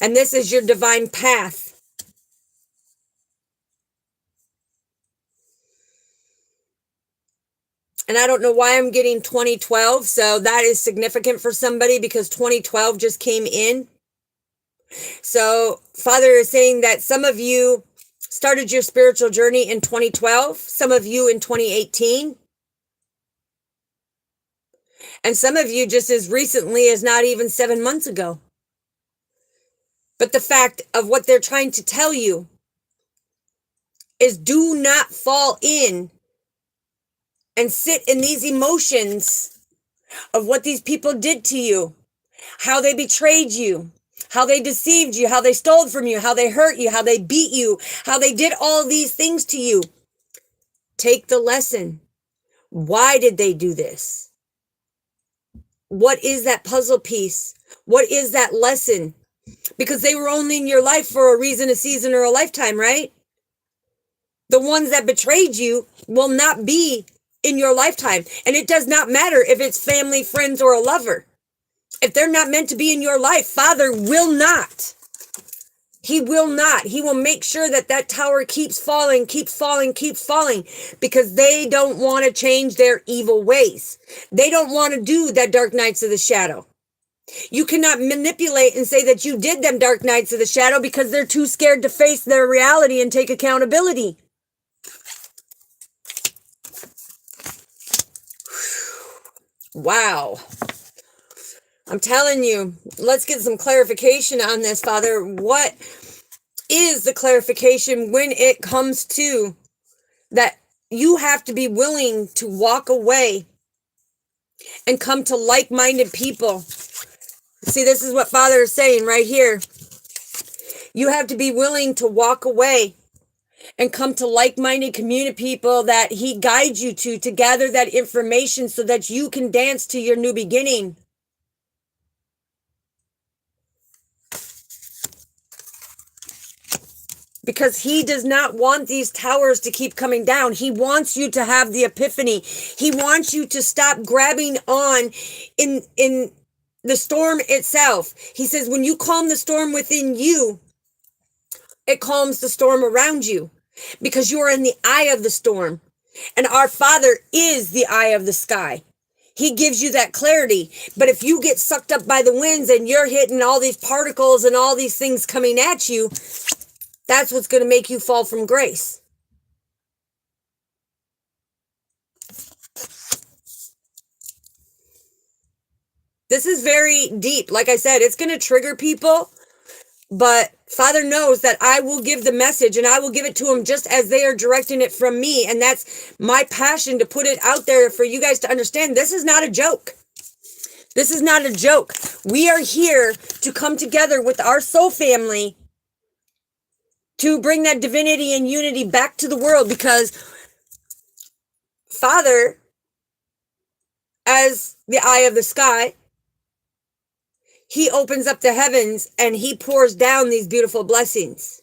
And this is your divine path. And I don't know why I'm getting 2012. So that is significant for somebody, because 2012 just came in. So Father is saying that some of you started your spiritual journey in 2012, some of you in 2018, and some of you just as recently as not even 7 months ago. But the fact of what they're trying to tell you is, do not fall in and sit in these emotions of what these people did to you, how they betrayed you, how they deceived you, how they stole from you, how they hurt you, how they beat you, how they did all these things to you. Take the lesson. Why did they do this? What is that puzzle piece? What is that lesson? Because they were only in your life for a reason, a season, or a lifetime, right? The ones that betrayed you will not be in your lifetime. And it does not matter if it's family, friends, or a lover. If they're not meant to be in your life, Father will not. He will not. He will make sure that that tower keeps falling, because they don't want to change their evil ways. They don't want to do that dark nights of the shadow. You cannot manipulate and say that you did them dark nights of the shadow, because they're too scared to face their reality and take accountability. Wow. I'm telling you, let's get some clarification on this, Father. What is the clarification when it comes to that you have to be willing to walk away and come to like-minded people? See, this is what Father is saying right here. You have to be willing to walk away and come to like-minded community people that he guides you to gather that information so that you can dance to your new beginning. Because he does not want these towers to keep coming down. He wants you to have the epiphany. He wants you to stop grabbing on in the storm itself. He says, when you calm the storm within you, it calms the storm around you, because you are in the eye of the storm. And our Father is the eye of the sky. He gives you that clarity. But if you get sucked up by the winds and you're hitting all these particles and all these things coming at you, that's what's going to make you fall from grace. This is very deep. Like I said, it's going to trigger people, but Father knows that I will give the message and I will give it to them just as they are directing it from me. And that's my passion, to put it out there for you guys to understand. This is not a joke. This is not a joke. We are here to come together with our soul family to bring that divinity and unity back to the world, because Father, as the eye of the sky, he opens up the heavens and he pours down these beautiful blessings,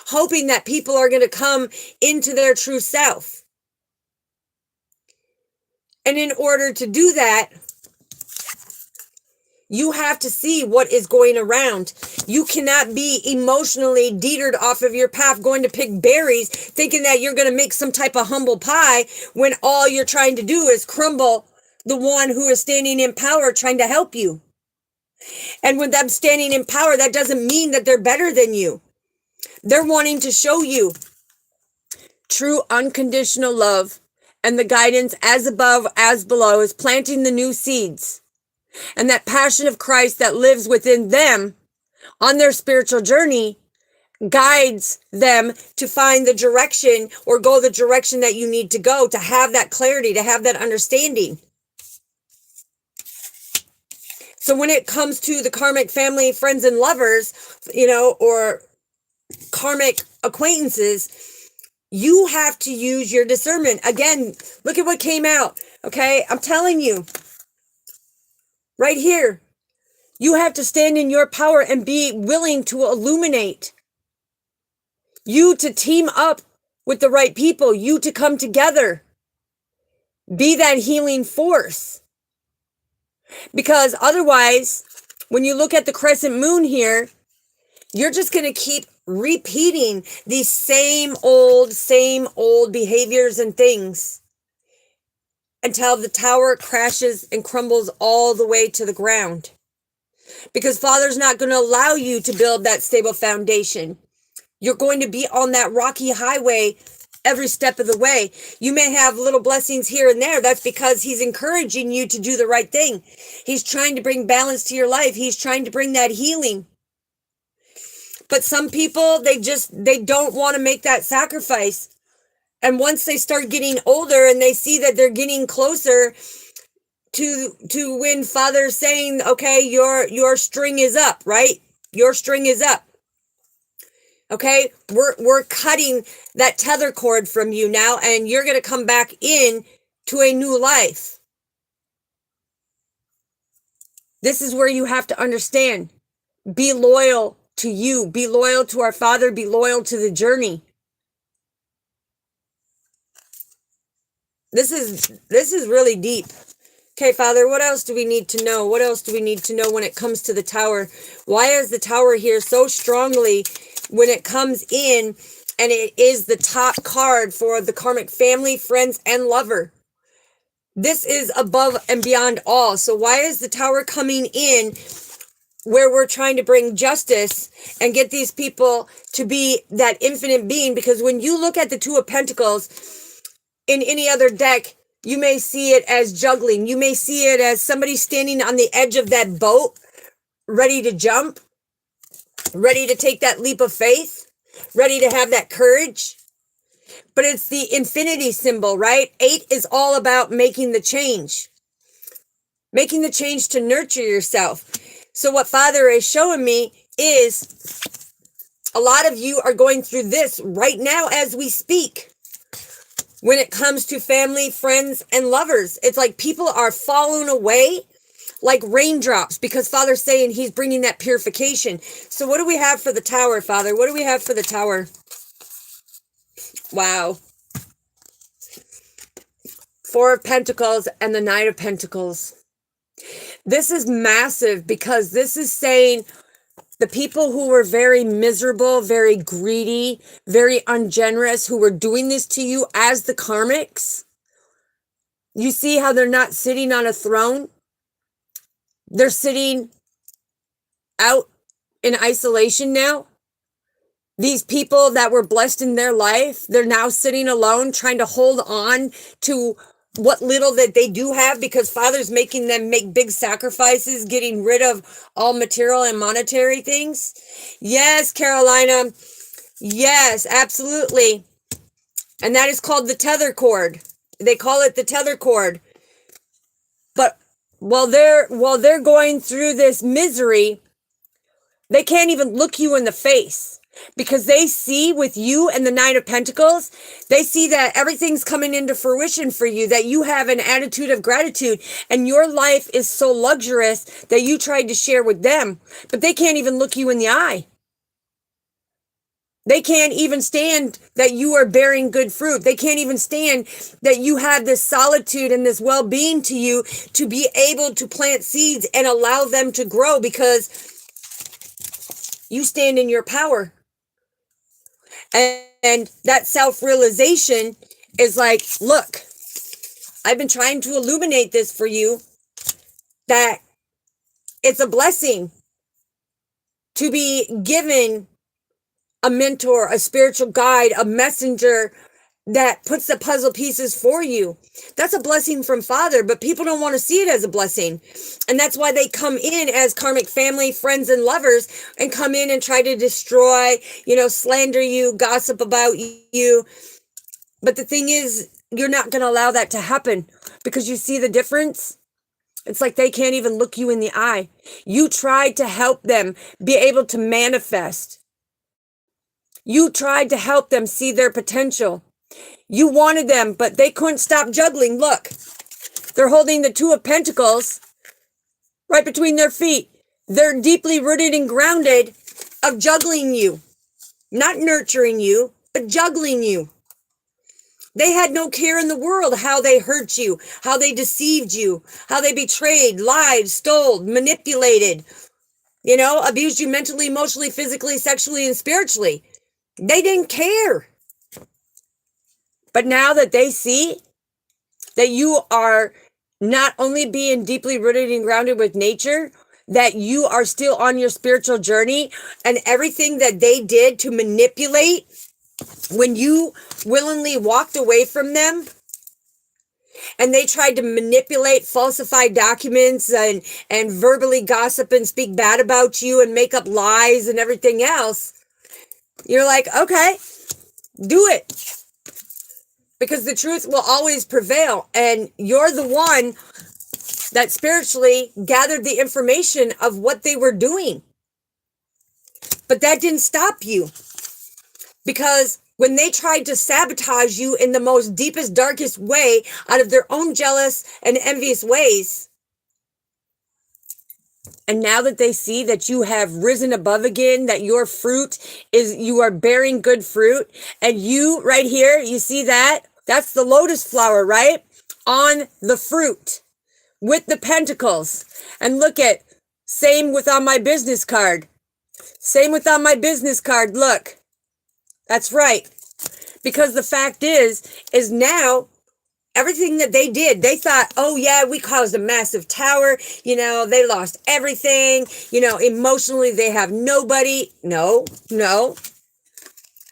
hoping that people are going to come into their true self. And in order to do that, you have to see what is going around. You cannot be emotionally deterred off of your path going to pick berries, thinking that you're going to make some type of humble pie, when all you're trying to do is crumble the one who is standing in power trying to help you. And with them standing in power, that doesn't mean that they're better than you. They're wanting to show you true unconditional love, and the guidance as above, as below, is planting the new seeds. And that passion of Christ that lives within them on their spiritual journey guides them to find the direction, or go the direction that you need to go, to have that clarity, to have that understanding. So when it comes to the karmic family, friends, and lovers, or karmic acquaintances, you have to use your discernment. Again, look at what came out. Okay, I'm telling you, right here, you have to stand in your power and be willing to illuminate. You to team up with the right people. You to come together. Be that healing force. Because otherwise, when you look at the crescent moon here, you're just going to keep repeating these same old behaviors and things until the tower crashes and crumbles all the way to the ground. Because Father's not going to allow you to build that stable foundation. You're going to be on that rocky highway every step of the way. You may have little blessings here and there. That's because he's encouraging you to do the right thing. He's trying to bring balance to your life. He's trying to bring that healing. But some people, they don't want to make that sacrifice. And once they start getting older and they see that they're getting closer to when Father's saying, okay, your string is up, right? Your string is up. Okay, we're cutting that tether cord from you now, and you're going to come back in to a new life. This is where you have to understand. Be loyal to you. Be loyal to our Father. Be loyal to the journey. This is really deep. Okay, Father, what else do we need to know? What else do we need to know when it comes to the tower? Why is the tower here so strongly when it comes in, and it is the top card for the karmic family, friends, and lover? This is above and beyond all. So why is the tower coming in where we're trying to bring justice and get these people to be that infinite being? Because when you look at the Two of Pentacles in any other deck, you may see it as juggling. You may see it as somebody standing on the edge of that boat, ready to jump, ready to take that leap of faith, ready to have that courage. But it's the infinity symbol, right? 8 is all about making the change to nurture yourself. So what Father is showing me is A lot of you are going through this right now as we speak. When it comes to family, friends, and lovers, it's like people are falling away like raindrops because Father's saying he's bringing that purification. So what do we have for the Tower, Father? What do we have for the Tower? Wow. Four of Pentacles and the Knight of Pentacles. This is massive because this is saying the people who were very miserable, very greedy, very ungenerous, who were doing this to you as the karmics. You see how they're not sitting on a throne? They're sitting out in isolation now. These people that were blessed in their life, they're now sitting alone, trying to hold on to what little that they do have because Father's making them make big sacrifices, getting rid of all material and monetary things. Yes, Carolina. Yes, absolutely. And that is called the tether cord. They call it the tether cord. But while they're going through this misery, they can't even look you in the face. Because they see with you and the Knight of Pentacles, they see that everything's coming into fruition for you, that you have an attitude of gratitude and your life is so luxurious that you tried to share with them, but they can't even look you in the eye. They can't even stand that you are bearing good fruit. They can't even stand that you have this solitude and this well-being to you to be able to plant seeds and allow them to grow because you stand in your power. And that self-realization is like, look, I've been trying to illuminate this for you, that it's a blessing to be given a mentor, a spiritual guide, a messenger that puts the puzzle pieces for you. That's a blessing from Father, but people don't want to see it as a blessing. And that's why they come in as karmic family, friends, and lovers and come in and try to destroy, slander you, gossip about you. But the thing is, you're not going to allow that to happen because you see the difference. It's like they can't even look you in the eye. You tried to help them be able to manifest. You tried to help them see their potential. You wanted them, but they couldn't stop juggling. Look, they're holding the Two of Pentacles right between their feet. They're deeply rooted and grounded of juggling you, not nurturing you, but juggling you. They had no care in the world how they hurt you, how they deceived you, how they betrayed, lied, stole, manipulated, abused you mentally, emotionally, physically, sexually, and spiritually. They didn't care. But now that they see that you are not only being deeply rooted and grounded with nature, that you are still on your spiritual journey, and everything that they did to manipulate when you willingly walked away from them, and they tried to manipulate, falsify documents and verbally gossip and speak bad about you and make up lies and everything else, you're like, okay, do it. Because the truth will always prevail. And you're the one that spiritually gathered the information of what they were doing. But that didn't stop you. Because when they tried to sabotage you in the most deepest, darkest way out of their own jealous and envious ways, and now that they see that you have risen above again, that your fruit is, you are bearing good fruit, and you right here, you see that? That's the lotus flower, right? On the fruit with the pentacles. And look at, same with on my business card. Same with on my business card, look. That's right. Because the fact is now, everything that they did, they thought, oh yeah, we caused a massive tower. They lost everything. Emotionally, they have nobody. No.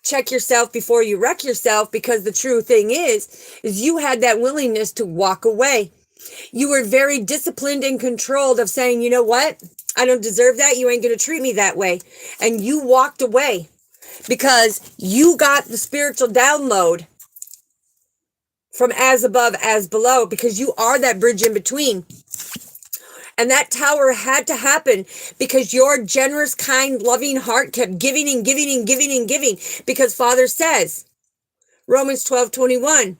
Check yourself before you wreck yourself, because the true thing is you had that willingness to walk away. You were very disciplined and controlled of saying, you know what? I don't deserve that. You ain't going to treat me that way. And you walked away because you got the spiritual download from as above, as below, because you are that bridge in between. And that tower had to happen because your generous, kind, loving heart kept giving and giving and giving and giving. Because Father says, Romans 12:21,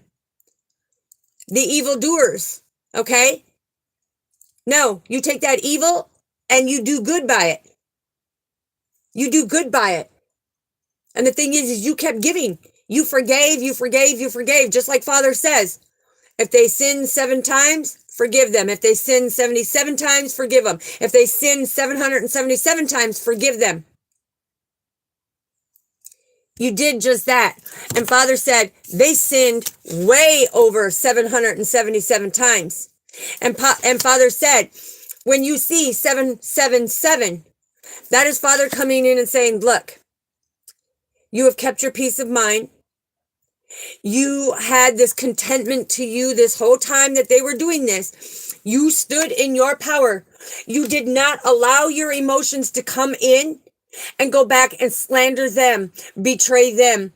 the evildoers, okay? No, you take that evil and you do good by it. You do good by it. And the thing is you kept giving. You forgave, you forgave, you forgave. Just like Father says, if they sin 7 times, forgive them. If they sin 77 times, forgive them. If they sin 777 times, forgive them. You did just that. And Father said they sinned way over 777 times. And Father said, when you see 777, that is Father coming in and saying, look, you have kept your peace of mind. You had this contentment to you this whole time that they were doing this. You stood in your power. You did not allow your emotions to come in and go back and slander them, betray them.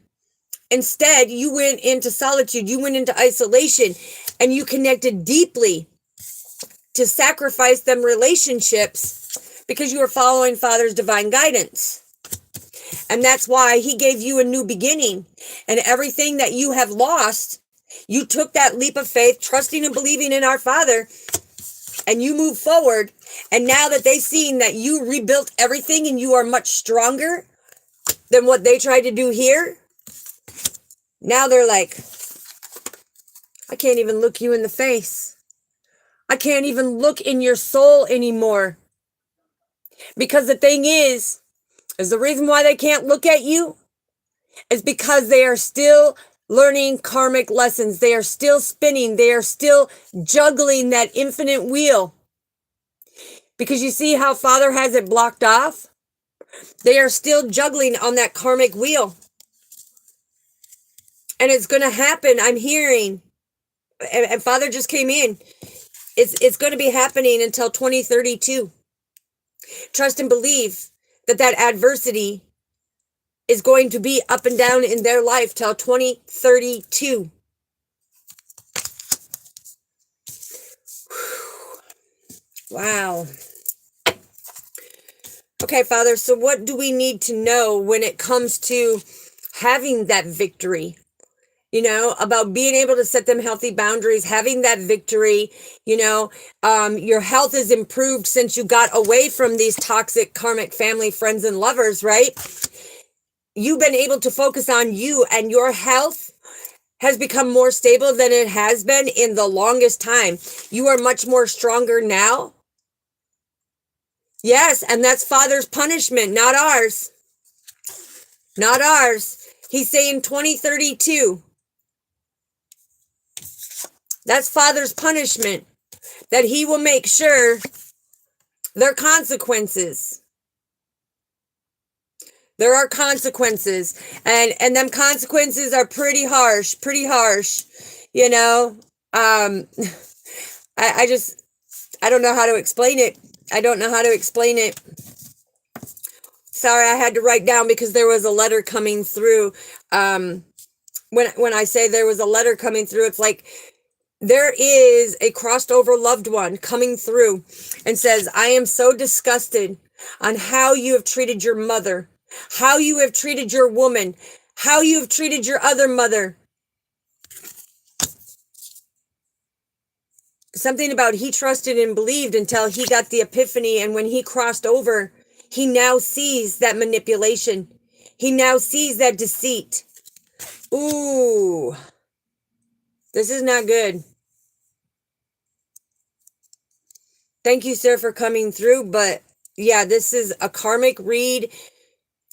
Instead, you went into solitude. You went into isolation and you connected deeply to sacrifice them relationships because you were following Father's divine guidance. And that's why he gave you a new beginning. And everything that you have lost, you took that leap of faith, trusting and believing in our Father, and you move forward. And now that they've seen that you rebuilt everything and you are much stronger than what they tried to do here, now they're like, I can't even look you in the face. I can't even look in your soul anymore. Because the thing is the reason why they can't look at you is because they are still learning karmic lessons. They are still spinning. They are still juggling that infinite wheel. Because you see how Father has it blocked off? They are still juggling on that karmic wheel. And it's going to happen. I'm hearing. And Father just came in. It's going to be happening until 2032. Trust and believe that adversity is going to be up and down in their life till 2032. Wow. Okay, Father, so what do we need to know when it comes to having that victory? You know, about being able to set them healthy boundaries, having that victory, you know, your health is improved since you got away from these toxic karmic family, friends, and lovers, right? You've been able to focus on you, and your health has become more stable than it has been in the longest time. You are much more stronger now. Yes, and that's Father's punishment, not ours. Not ours. He's saying 2032. That's Father's punishment, that he will make sure there are consequences. There are consequences, and them consequences are pretty harsh, you know. I don't know how to explain it. I don't know how to explain it. Sorry, I had to write down because there was a letter coming through. When I say there was a letter coming through, it's like, there is a crossed over loved one coming through and says, I am so disgusted on how you have treated your mother, how you have treated your woman, how you have treated your other mother. Something about he trusted and believed until he got the epiphany. And when he crossed over, he now sees that manipulation. He now sees that deceit. Ooh. This is not good. Thank you, sir, for coming through. But yeah, this is a karmic read.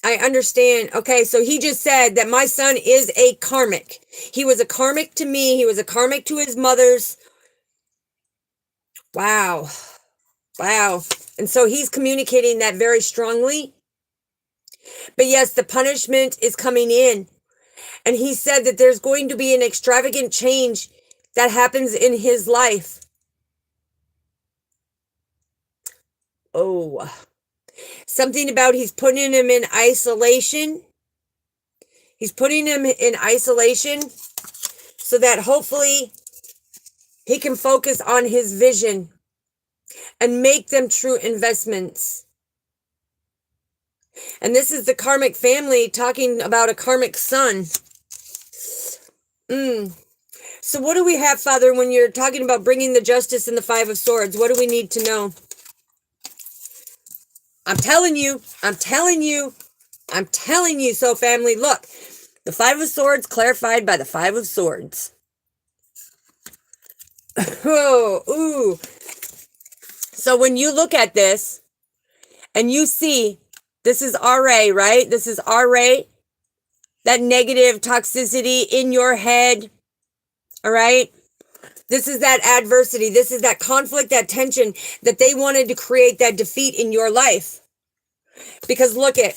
I understand. Okay, so he just said that my son is a karmic. He was a karmic to me. He was a karmic to his mother's. Wow. Wow. And so he's communicating that very strongly. But yes, the punishment is coming in. And he said that there's going to be an extravagant change that happens in his life. Oh, something about he's putting him in isolation. He's putting him in isolation so that hopefully he can focus on his vision. and make them true investments. And this is the karmic family talking about a karmic son. So what do we have, Father, when you're talking about bringing the justice and the Five of Swords? What do we need to know? I'm telling you. So, family, look. The Five of Swords clarified by the Five of Swords. Oh, ooh. So when you look at this and you see, this is RA, right? This is RA, that negative toxicity in your head, all right? This is that adversity. This is that conflict, that tension that they wanted to create, that defeat in your life. Because look at,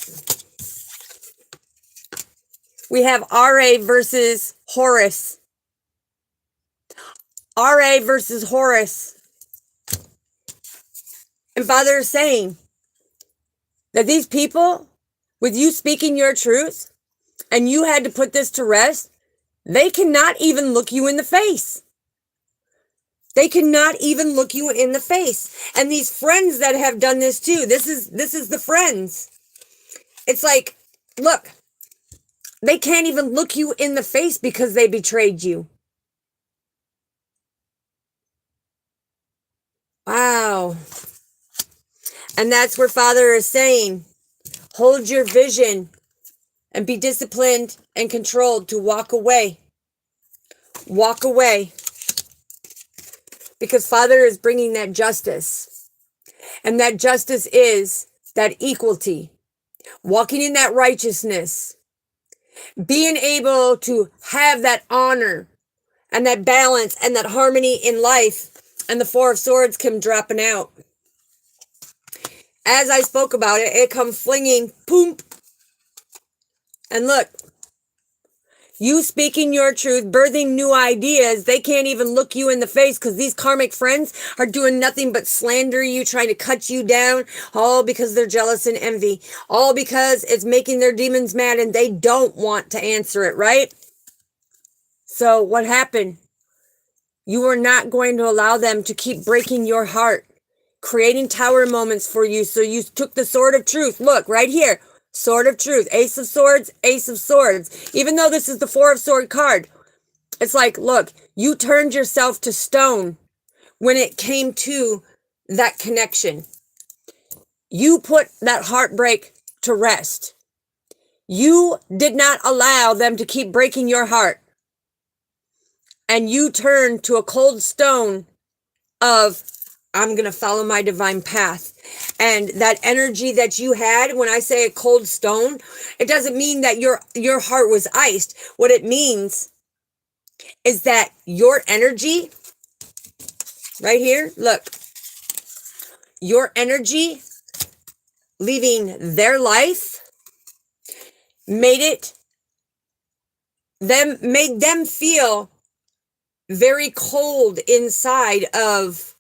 we have RA versus Horus. RA versus Horus. And Father is saying that these people, with you speaking your truth, and you had to put this to rest, they cannot even look you in the face. They cannot even look you in the face. And these friends that have done this too, this is the friends. It's like, look, they can't even look you in the face because they betrayed you. Wow. And that's where Father is saying, hold your vision and be disciplined and controlled to walk away. Walk away. Because Father is bringing that justice. And that justice is that equality. Walking in that righteousness. Being able to have that honor and that balance and that harmony in life. And the Four of Swords come dropping out. As I spoke about it, it comes flinging, boom. And look, you speaking your truth, birthing new ideas, they can't even look you in the face because these karmic friends are doing nothing but slander you, trying to cut you down, all because they're jealous and envy, all because it's making their demons mad and they don't want to answer it, right? So what happened? You are not going to allow them to keep breaking your heart, creating tower moments for you. So you took the sword of truth. Look, right here. Sword of truth. Ace of swords. Ace of swords. Even though this is the Four of Sword card. It's like, look, you turned yourself to stone when it came to that connection. You put that heartbreak to rest. You did not allow them to keep breaking your heart. And you turned to a cold stone of, I'm going to follow my divine path. And that energy that you had, when I say a cold stone, it doesn't mean that your heart was iced. What it means is that your energy, right here, look, your energy leaving their life made them feel very cold inside of,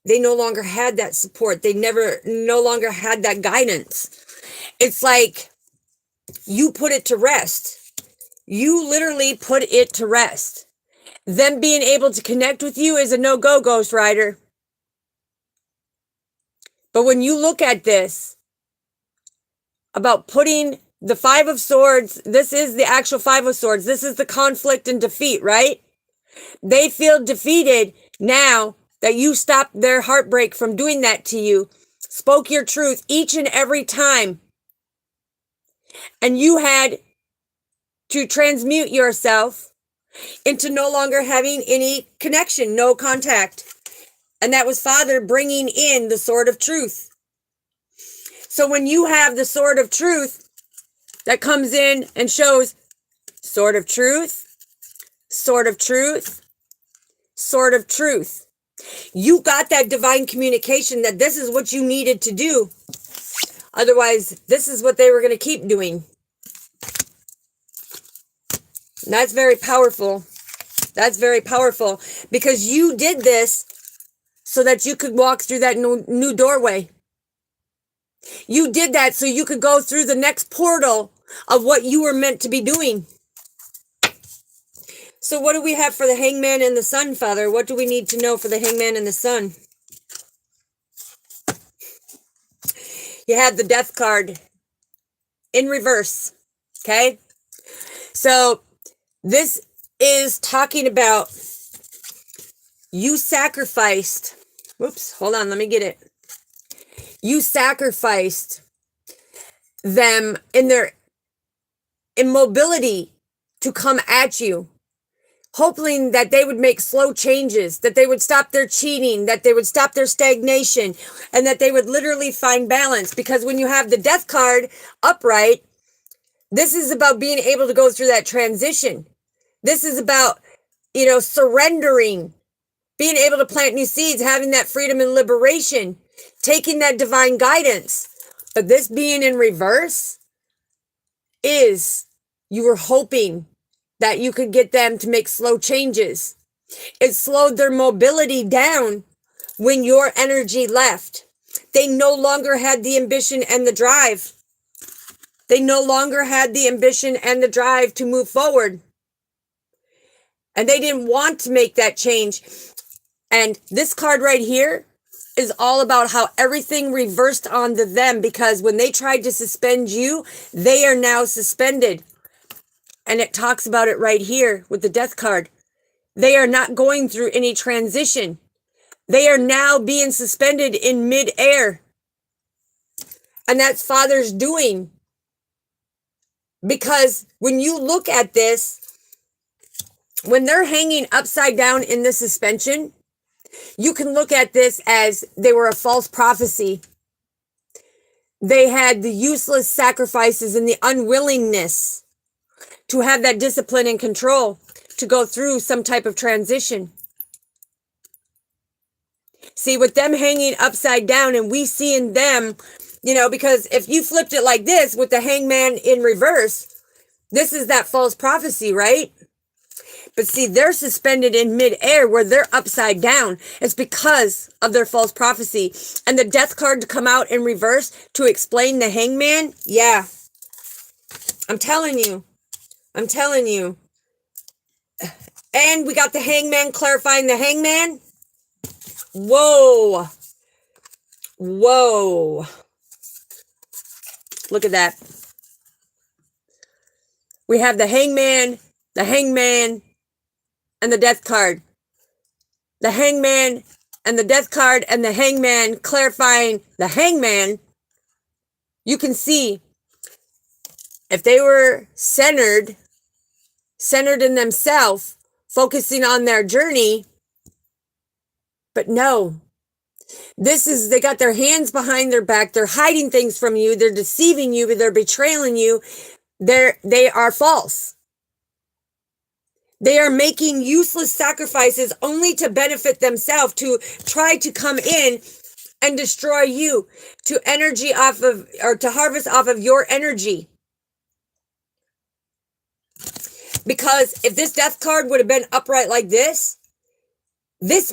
they no longer had that support. They no longer had that guidance. It's like you put it to rest. You literally put it to rest. Them being able to connect with you is a no-go, Ghost Rider. But when you look at this, about putting the Five of Swords, this is the actual Five of Swords. This is the conflict and defeat, right? They feel defeated now that you stopped their heartbreak from doing that to you, spoke your truth each and every time, and you had to transmute yourself into no longer having any connection, no contact. And that was Father bringing in the Sword of Truth. So when you have the Sword of Truth that comes in and shows Sword of Truth, Sword of Truth, Sword of Truth. You got that divine communication that this is what you needed to do. Otherwise, this is what they were going to keep doing. And that's very powerful. That's very powerful because you did this so that you could walk through that new doorway. You did that so you could go through the next portal of what you were meant to be doing. So what do we have for the Hangman and the Sun, Father? What do we need to know for the Hangman and the Sun? You have the death card in reverse. Okay? So this is talking about you sacrificed. Whoops, hold on, let me get it. You sacrificed them in their immobility to come at you, hoping that they would make slow changes, that they would stop their cheating, that they would stop their stagnation, and that they would literally find balance. Because when you have the death card upright, this is about being able to go through that transition. This is about, surrendering, being able to plant new seeds, having that freedom and liberation, taking that divine guidance. But this being in reverse is you were hoping that you could get them to make slow changes. It slowed their mobility down when your energy left. They no longer had the ambition and the drive. They no longer had the ambition and the drive to move forward. And they didn't want to make that change. And this card right here is all about how everything reversed onto them, because when they tried to suspend you, they are now suspended. And it talks about it right here with the death card. They are not going through any transition. They are now being suspended in midair. And that's Father's doing. Because when you look at this, when they're hanging upside down in the suspension, you can look at this as they were a false prophecy. They had the useless sacrifices and the unwillingness to have that discipline and control to go through some type of transition. See, with them hanging upside down and we seeing them, because if you flipped it like this with the hangman in reverse, this is that false prophecy, right? But see, they're suspended in midair where they're upside down. It's because of their false prophecy. And the death card to come out in reverse to explain the hangman, yeah. I'm telling you. And we got the hangman clarifying the hangman. Whoa. Look at that. We have the hangman, and the death card. The hangman and the death card and the hangman clarifying the hangman. You can see if they were centered in themselves, focusing on their journey. But no, they got their hands behind their back. They're hiding things from you. They're deceiving you, they're betraying you. They are false. They are making useless sacrifices only to benefit themselves, to try to come in and destroy you, to harvest off of your energy. Because if this death card would have been upright like this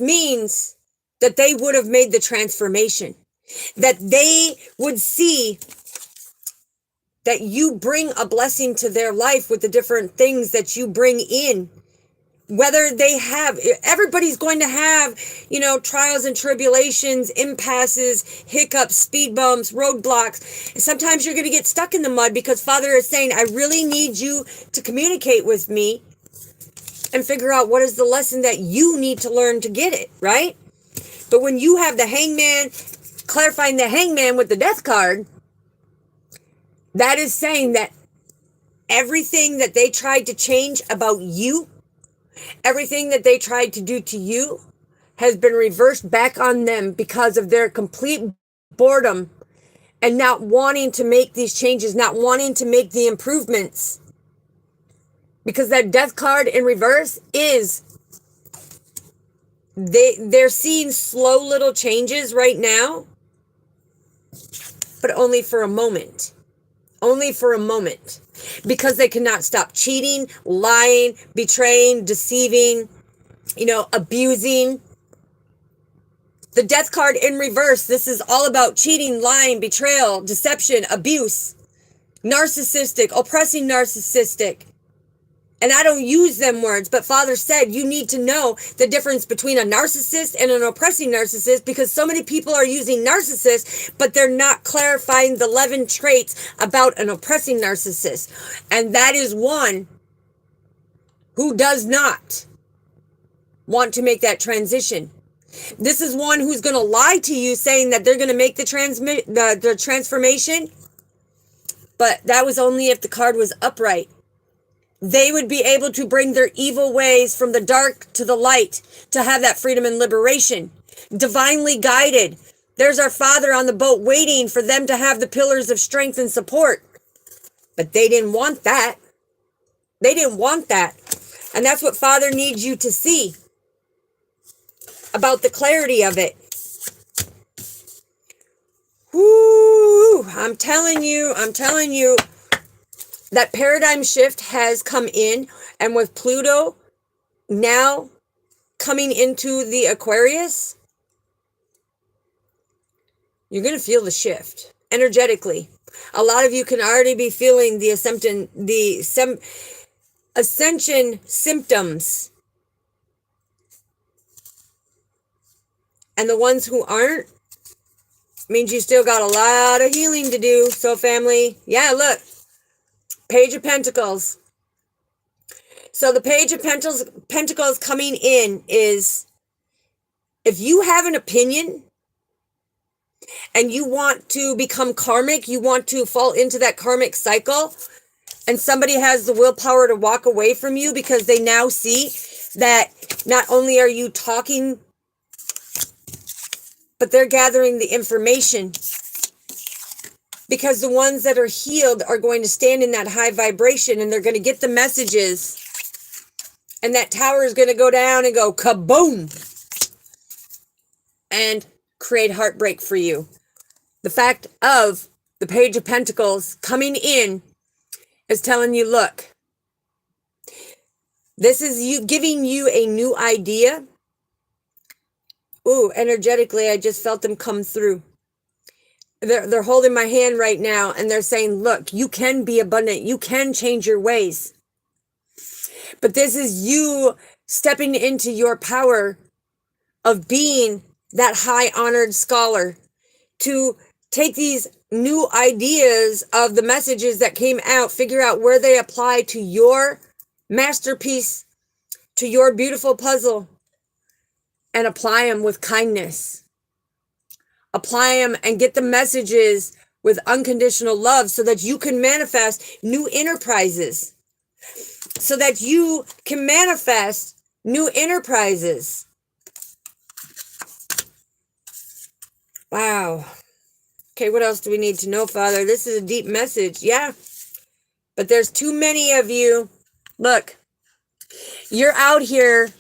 means that they would have made the transformation, that they would see that you bring a blessing to their life with the different things that you bring in. Whether everybody's going to have, trials and tribulations, impasses, hiccups, speed bumps, roadblocks. And sometimes you're going to get stuck in the mud because Father is saying, I really need you to communicate with me and figure out what is the lesson that you need to learn to get it, right? But when you have the hangman, clarifying the hangman with the death card, that is saying that everything that they tried to change about you, everything that they tried to do to you has been reversed back on them because of their complete boredom and not wanting to make these changes, not wanting to make the improvements. Because that death card in reverse is, they're seeing slow little changes right now, but only for a moment. Only for a moment. Because they cannot stop cheating, lying, betraying, deceiving, abusing. The death card in reverse, this is all about cheating, lying, betrayal, deception, abuse, narcissistic, oppressing narcissistic. And I don't use them words, but Father said you need to know the difference between a narcissist and an oppressing narcissist, because so many people are using narcissist, but they're not clarifying the 11 traits about an oppressing narcissist. And that is one who does not want to make that transition. This is one who's going to lie to you saying that they're going to make the transformation, but that was only if the card was upright. They would be able to bring their evil ways from the dark to the light to have that freedom and liberation. Divinely guided. There's our Father on the boat waiting for them to have the pillars of strength and support. But they didn't want that. They didn't want that. And that's what Father needs you to see about the clarity of it. Woo! I'm telling you. That paradigm shift has come in, and with Pluto now coming into the Aquarius, you're going to feel the shift energetically. A lot of you can already be feeling the ascension symptoms. And the ones who aren't, means you still got a lot of healing to do. So family, yeah, look. Page of Pentacles. So the Page of Pentacles coming in is, if you have an opinion and you want to become karmic, you want to fall into that karmic cycle, and somebody has the willpower to walk away from you because they now see that not only are you talking, but they're gathering the information. Because the ones that are healed are going to stand in that high vibration, and they're going to get the messages. And that tower is going to go down and go kaboom. And create heartbreak for you. The fact of the Page of Pentacles coming in is telling you, look, this is you giving you a new idea. Ooh, energetically, I just felt them come through. They're holding my hand right now, and they're saying, look, you can be abundant. You can change your ways. But this is you stepping into your power of being that high honored scholar, to take these new ideas of the messages that came out, figure out where they apply to your masterpiece, to your beautiful puzzle, and apply them with kindness. Apply them and get the messages with unconditional love, so that you can manifest new enterprises. So that you can manifest new enterprises. Wow. Okay, what else do we need to know, Father? This is a deep message. Yeah. But there's too many of you. Look, you're out here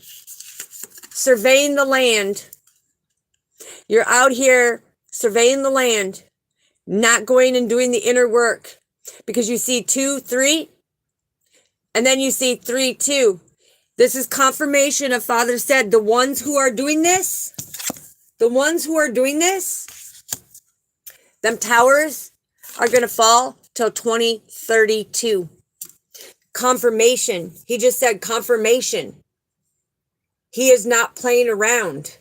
surveying the land. You're out here surveying the land, not going and doing the inner work, because you see 2, 3, and then you see 3, 2. This is confirmation of Father said, the ones who are doing this, them towers are going to fall till 2032. Confirmation. He just said confirmation. He is not playing around.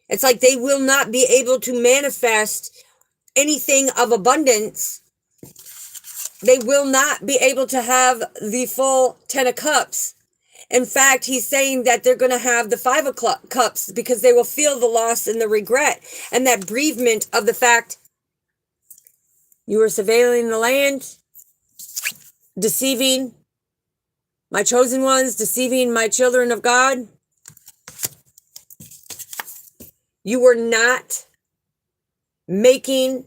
It's like they will not be able to manifest anything of abundance. They will not be able to have the full 10 of cups. In fact, he's saying that they're going to have the 5 of cups, because they will feel the loss and the regret and that bereavement of the fact you were surveilling the land, deceiving my chosen ones, deceiving my children of God. You were making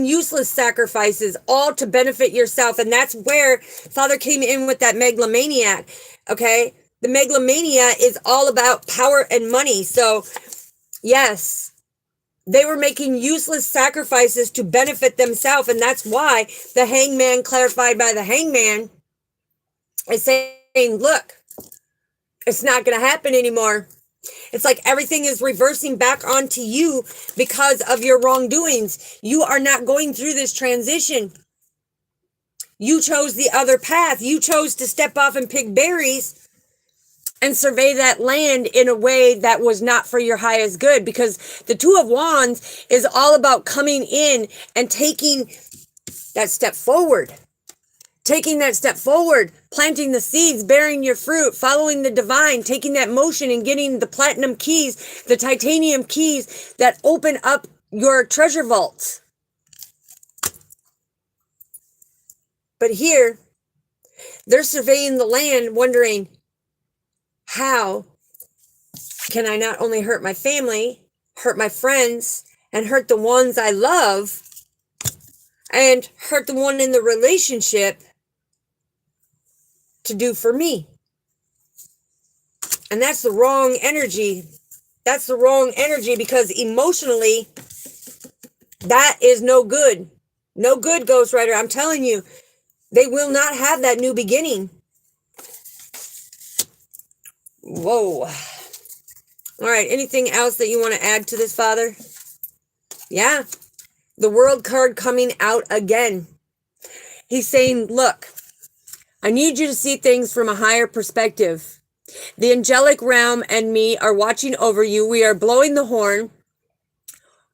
useless sacrifices, all to benefit yourself. And that's where Father came in with that megalomaniac. Okay. The megalomania is all about power and money. So yes, they were making useless sacrifices to benefit themselves. And that's why the hangman, clarified by the hangman, is saying, look, it's not going to happen anymore. It's like everything is reversing back onto you because of your wrongdoings. You are not going through this transition. You chose the other path. You chose to step off and pick berries and survey that land in a way that was not for your highest good, because the Two of Wands is all about coming in and taking that step forward. Taking that step forward, planting the seeds, bearing your fruit, following the divine, taking that motion and getting the platinum keys, the titanium keys that open up your treasure vaults. But here, they're surveying the land, wondering, how can I not only hurt my family, hurt my friends, and hurt the ones I love, and hurt the one in the relationship to do for me? And that's the wrong energy. That's the wrong energy, because emotionally, that is no good. No good, Ghost Rider. I'm telling you, they will not have that new beginning. Whoa. All right, anything else that you want to add to this, Father? Yeah, the World card coming out again. He's saying, look, I need you to see things from a higher perspective. The angelic realm and me are watching over you. We are blowing the horn,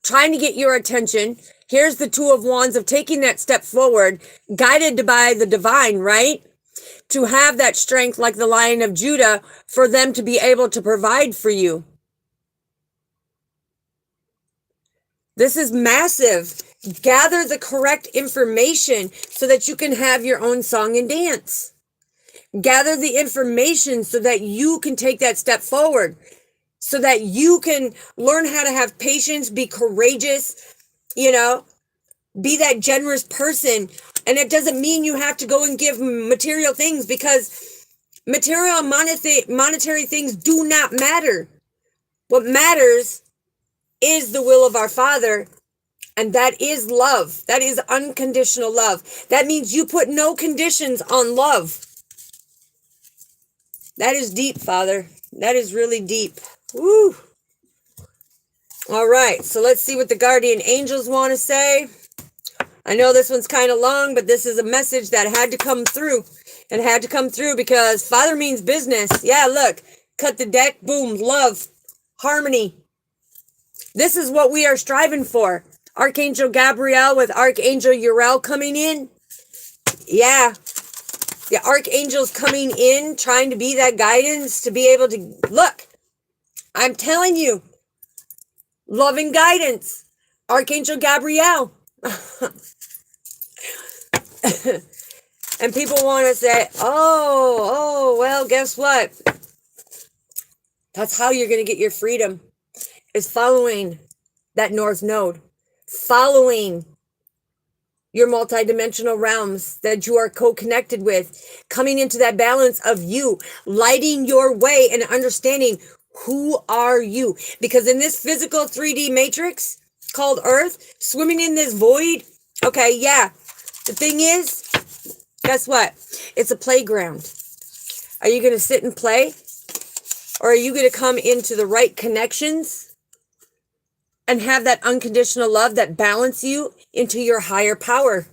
trying to get your attention. Here's the Two of Wands of taking that step forward, guided by the divine, right? To have that strength like the Lion of Judah, for them to be able to provide for you. This is massive. Gather the correct information so that you can have your own song and dance. Gather the information so that you can take that step forward, so that you can learn how to have patience, be courageous, be that generous person. And it doesn't mean you have to go and give material things, because material and monetary things do not matter. What matters is the will of our Father, and that is love. That is unconditional love. That means you put no conditions on love. That is deep, Father. That is really deep. Woo. All right, so let's see what the guardian angels want to say. I know this one's kind of long, but this is a message that had to come through. It had to come through because Father means business. Yeah, look, cut the deck, boom, love, harmony. This is what we are striving for. Archangel Gabriel with Archangel Uriel coming in. Yeah, the archangels coming in, trying to be that guidance, to be able to, look, I'm telling you, loving guidance. Archangel Gabriel. And people want to say, well, guess what? That's how you're going to get your freedom, is following that North Node, following your multidimensional realms that you are co-connected with, coming into that balance of you, lighting your way and understanding who are you. Because in this physical 3D matrix called Earth, swimming in this void, okay, yeah, the thing is, guess what? It's a playground. Are you going to sit and play? Or are you going to come into the right connections and have that unconditional love that balance you into your higher power?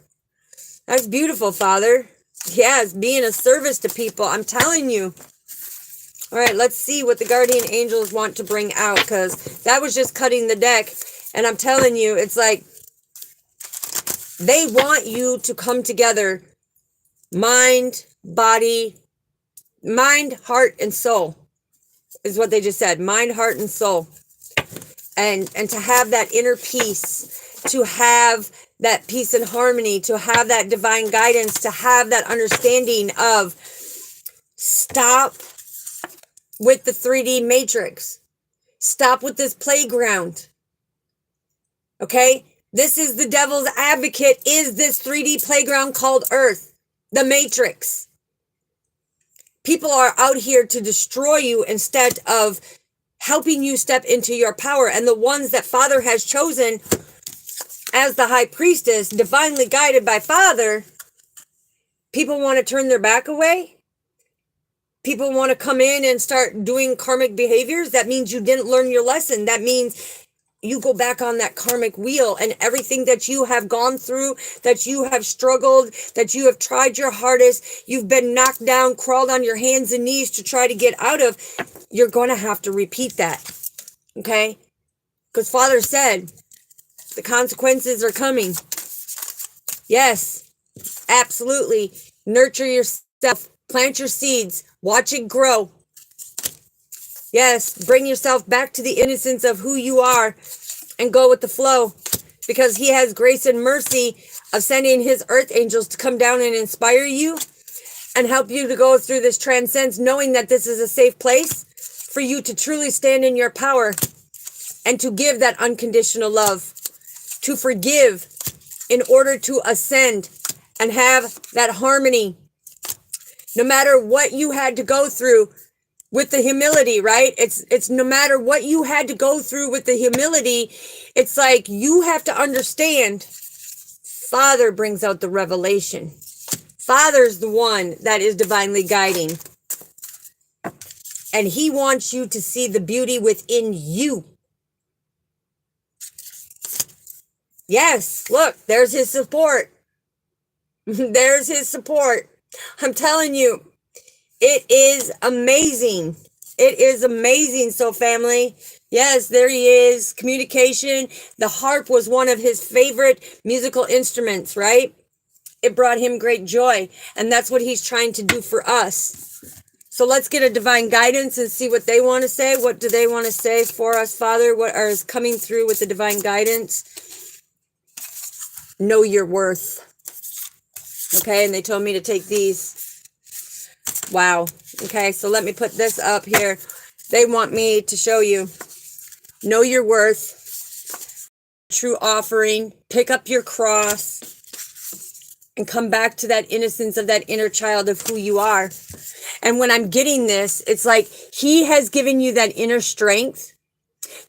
That's beautiful, Father. Yes, being a service to people. I'm telling you. All right, let's see what the guardian angels want to bring out, because that was just cutting the deck. And I'm telling you, it's like they want you to come together. Mind, body, mind, heart, and soul is what they just said. Mind, heart, and soul. And to have that inner peace, to have that peace and harmony, to have that divine guidance, to have that understanding of stop with the 3D matrix. Stop with this playground. Okay? This is the devil's advocate, is this 3D playground called Earth, the matrix. People are out here to destroy you instead of helping you step into your power. And the ones that Father has chosen as the high priestess, divinely guided by Father, people want to turn their back away. People want to come in and start doing karmic behaviors. That means you didn't learn your lesson. That means you go back on that karmic wheel, and everything that you have gone through, that you have struggled, that you have tried your hardest, you've been knocked down, crawled on your hands and knees to try to get out of, you're going to have to repeat that. Okay? Because Father said the consequences are coming. Yes, absolutely. Nurture yourself, plant your seeds, watch it grow. Yes, bring yourself back to the innocence of who you are and go with the flow, because he has grace and mercy of sending his earth angels to come down and inspire you and help you to go through this transcendence, knowing that this is a safe place for you to truly stand in your power and to give that unconditional love, to forgive in order to ascend and have that harmony. No matter what you had to go through, with the humility, right? It's no matter what you had to go through with the humility, it's like you have to understand Father brings out the revelation. Father's the one that is divinely guiding. And he wants you to see the beauty within you. Yes, look, there's his support. There's his support. I'm telling you. It is amazing. It is amazing. So family, yes, there he is. Communication. The harp was one of his favorite musical instruments, right? It brought him great joy. And that's what he's trying to do for us. So let's get a divine guidance and see what they want to say. What do they want to say for us, Father? What is coming through with the divine guidance? Know your worth. Okay, and they told me to take these. Wow. Okay, so let me put this up here. They want me to show you. Know your worth. True offering. Pick up your cross. And come back to that innocence of that inner child of who you are. And when I'm getting this, it's like he has given you that inner strength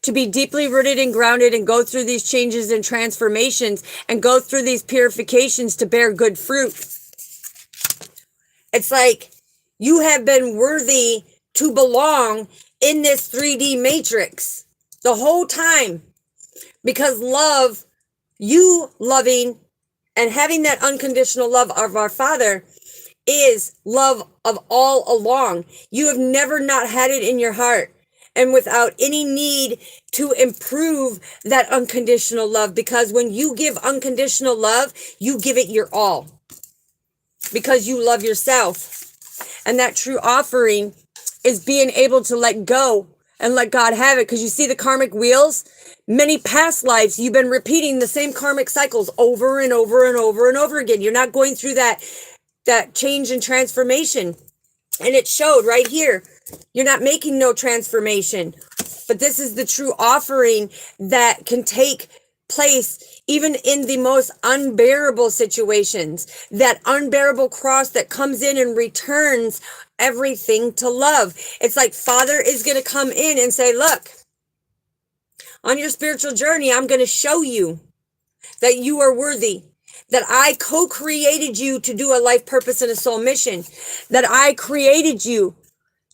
to be deeply rooted and grounded and go through these changes and transformations and go through these purifications to bear good fruit. It's like you have been worthy to belong in this 3D matrix the whole time, because love, you loving and having that unconditional love of our Father is love of all along. You have never not had it in your heart, and without any need to improve that unconditional love, because when you give unconditional love, you give it your all because you love yourself. And that true offering is being able to let go and let God have it. Because you see the karmic wheels, many past lives, you've been repeating the same karmic cycles over and over and over and over again. You're not going through that change and transformation. And it showed right here. You're not making no transformation. But this is the true offering that can take place even in the most unbearable situations. That unbearable cross that comes in and returns everything to love. It's like Father is going to come in and say, look, on your spiritual journey, I'm going to show you that you are worthy, that I co-created you to do a life purpose and a soul mission, that I created you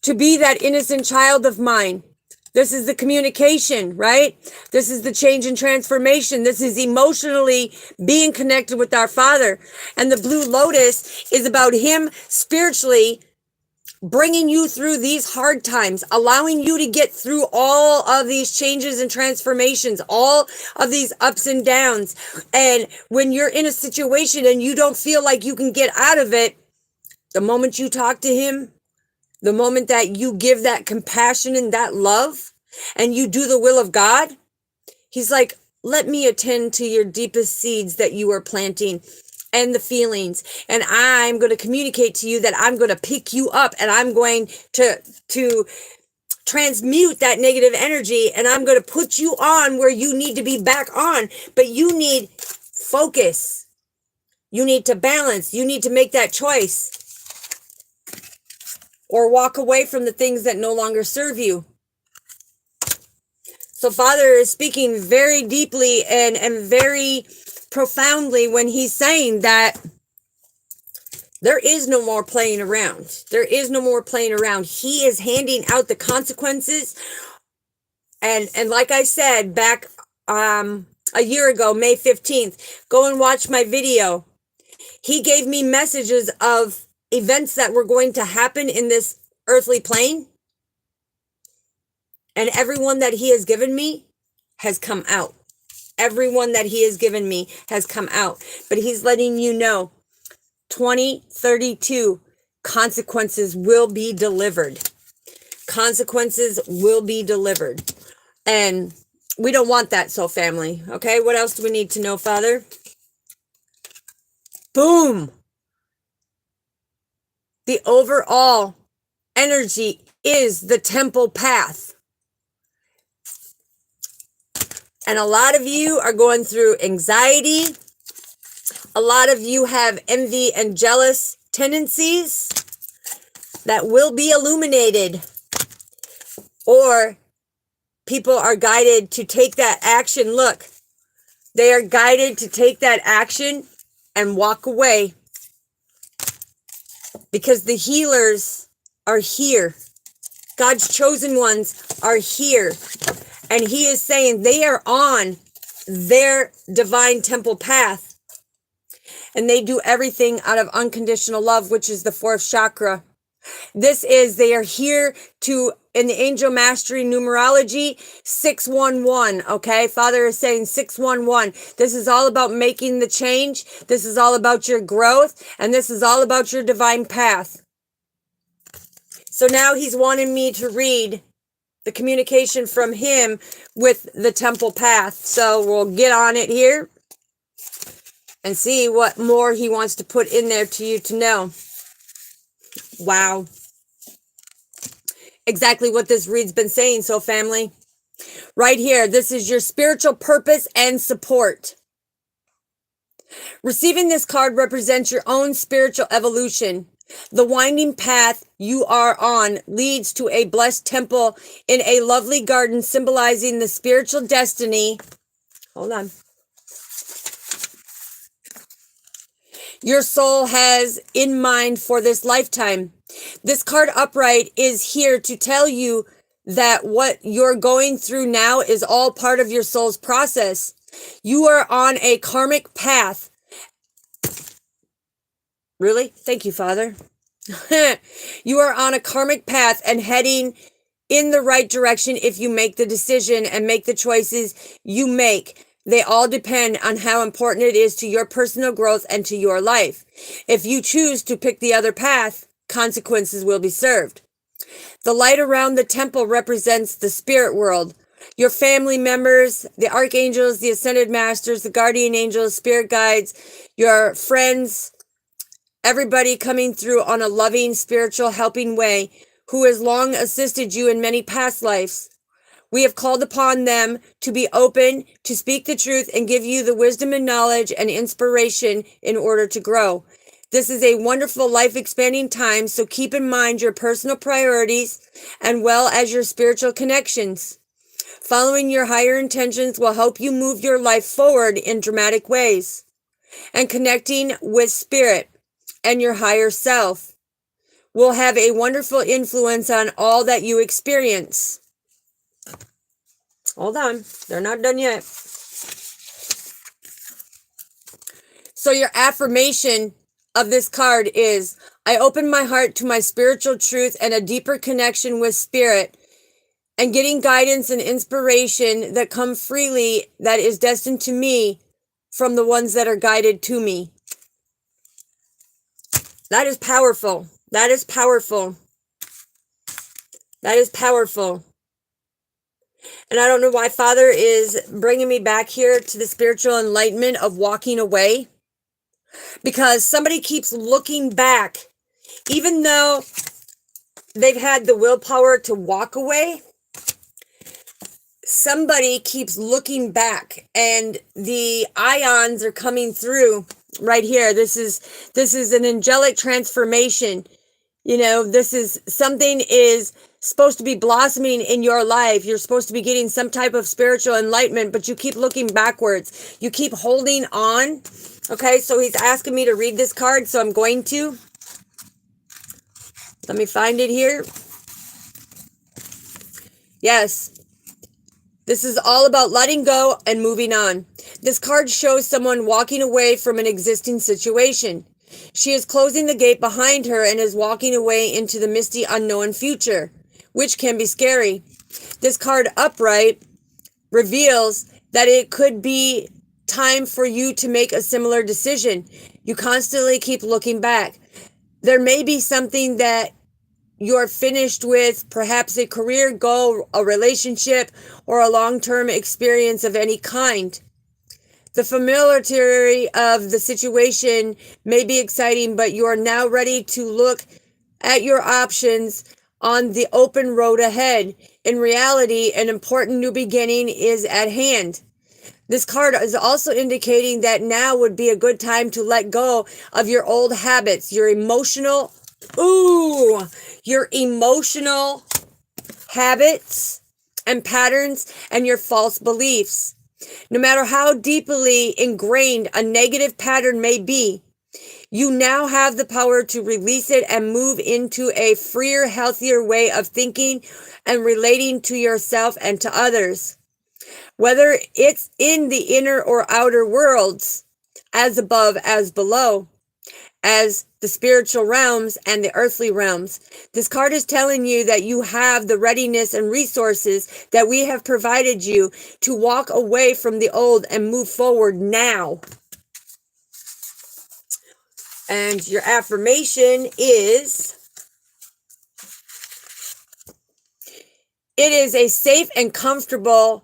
to be that innocent child of mine. This is the communication, right? This is the change and transformation. This is emotionally being connected with our Father. And the Blue Lotus is about him spiritually bringing you through these hard times, allowing you to get through all of these changes and transformations, all of these ups and downs. And when you're in a situation and you don't feel like you can get out of it, the moment you talk to him, the moment that you give that compassion and that love and you do the will of God, he's like, let me attend to your deepest seeds that you are planting and the feelings. And I'm going to communicate to you that I'm going to pick you up and I'm going to transmute that negative energy and I'm going to put you on where you need to be back on. But you need focus. You need to balance. You need to make that choice. Or walk away from the things that no longer serve you. So Father is speaking very deeply and very profoundly when he's saying that there is no more playing around. There is no more playing around. He is handing out the consequences. And like I said back a year ago, May 15th. Go and watch my video. He gave me messages of events that were going to happen in this earthly plane. And everyone that he has given me has come out. Everyone that he has given me has come out. But he's letting you know, 2032, consequences will be delivered. Consequences will be delivered. And we don't want that, soul family. Okay, what else do we need to know, Father? Boom! The overall energy is the temple path. And a lot of you are going through anxiety. A lot of you have envy and jealous tendencies that will be illuminated. Or people are guided to take that action. Look, they are guided to take that action and walk away. Because the healers are here. God's chosen ones are here. And he is saying they are on their divine temple path. And they do everything out of unconditional love, which is the fourth chakra. They are here to, in the angel mastery numerology, 611, okay? Father is saying 611. This is all about making the change. This is all about your growth. And this is all about your divine path. So now he's wanting me to read the communication from him with the temple path. So we'll get on it here and see what more he wants to put in there to you to know. Wow. Exactly what this read's been saying, so family. Right here, this is your spiritual purpose and support. Receiving this card represents your own spiritual evolution. The winding path you are on leads to a blessed temple in a lovely garden symbolizing the spiritual destiny. Hold on. Your soul has in mind for this lifetime. This card upright is here to tell you that what you're going through now is all part of your soul's process. You are on a karmic path. Really? Thank you, Father. You are on a karmic path and heading in the right direction if you make the decision and make the choices you make. They all depend on how important it is to your personal growth and to your life. If you choose to pick the other path, consequences will be served. The light around the temple represents the spirit world. Your family members, the archangels, the ascended masters, the guardian angels, spirit guides, your friends, everybody coming through on a loving, spiritual, helping way who has long assisted you in many past lives. We have called upon them to be open, to speak the truth, and give you the wisdom and knowledge and inspiration in order to grow. This is a wonderful life-expanding time, so keep in mind your personal priorities and well as your spiritual connections. Following your higher intentions will help you move your life forward in dramatic ways. And connecting with spirit and your higher self will have a wonderful influence on all that you experience. Hold on, they're not done yet. So your affirmation of this card is, I open my heart to my spiritual truth and a deeper connection with spirit and getting guidance and inspiration that come freely that is destined to me from the ones that are guided to me. That is powerful. That is powerful. That is powerful. And I don't know why Father is bringing me back here to the spiritual enlightenment of walking away. Because somebody keeps looking back. Even though they've had the willpower to walk away, somebody keeps looking back. And the ions are coming through right here. This is an angelic transformation. You know, this is something is supposed to be blossoming in your life. You're supposed to be getting some type of spiritual enlightenment, but you keep looking backwards. You keep holding on. Okay, so he's asking me to read this card, so I'm going to. Let me find it here. Yes. This is all about letting go and moving on. This card shows someone walking away from an existing situation. She is closing the gate behind her and is walking away into the misty unknown future, which can be scary. This card upright reveals that it could be time for you to make a similar decision. You constantly keep looking back. There may be something that you're finished with, perhaps a career goal, a relationship, or a long-term experience of any kind. The familiarity of the situation may be exciting, but you are now ready to look at your options on the open road ahead. In reality, an important new beginning is at hand. This card is also indicating that now would be a good time to let go of your old habits, your emotional habits and patterns and your false beliefs. No matter how deeply ingrained a negative pattern may be, you now have the power to release it and move into a freer, healthier way of thinking and relating to yourself and to others. Whether it's in the inner or outer worlds, as above, as below, as the spiritual realms and the earthly realms. This card is telling you that you have the readiness and resources that we have provided you to walk away from the old and move forward now. And your affirmation is, it is safe and comfortable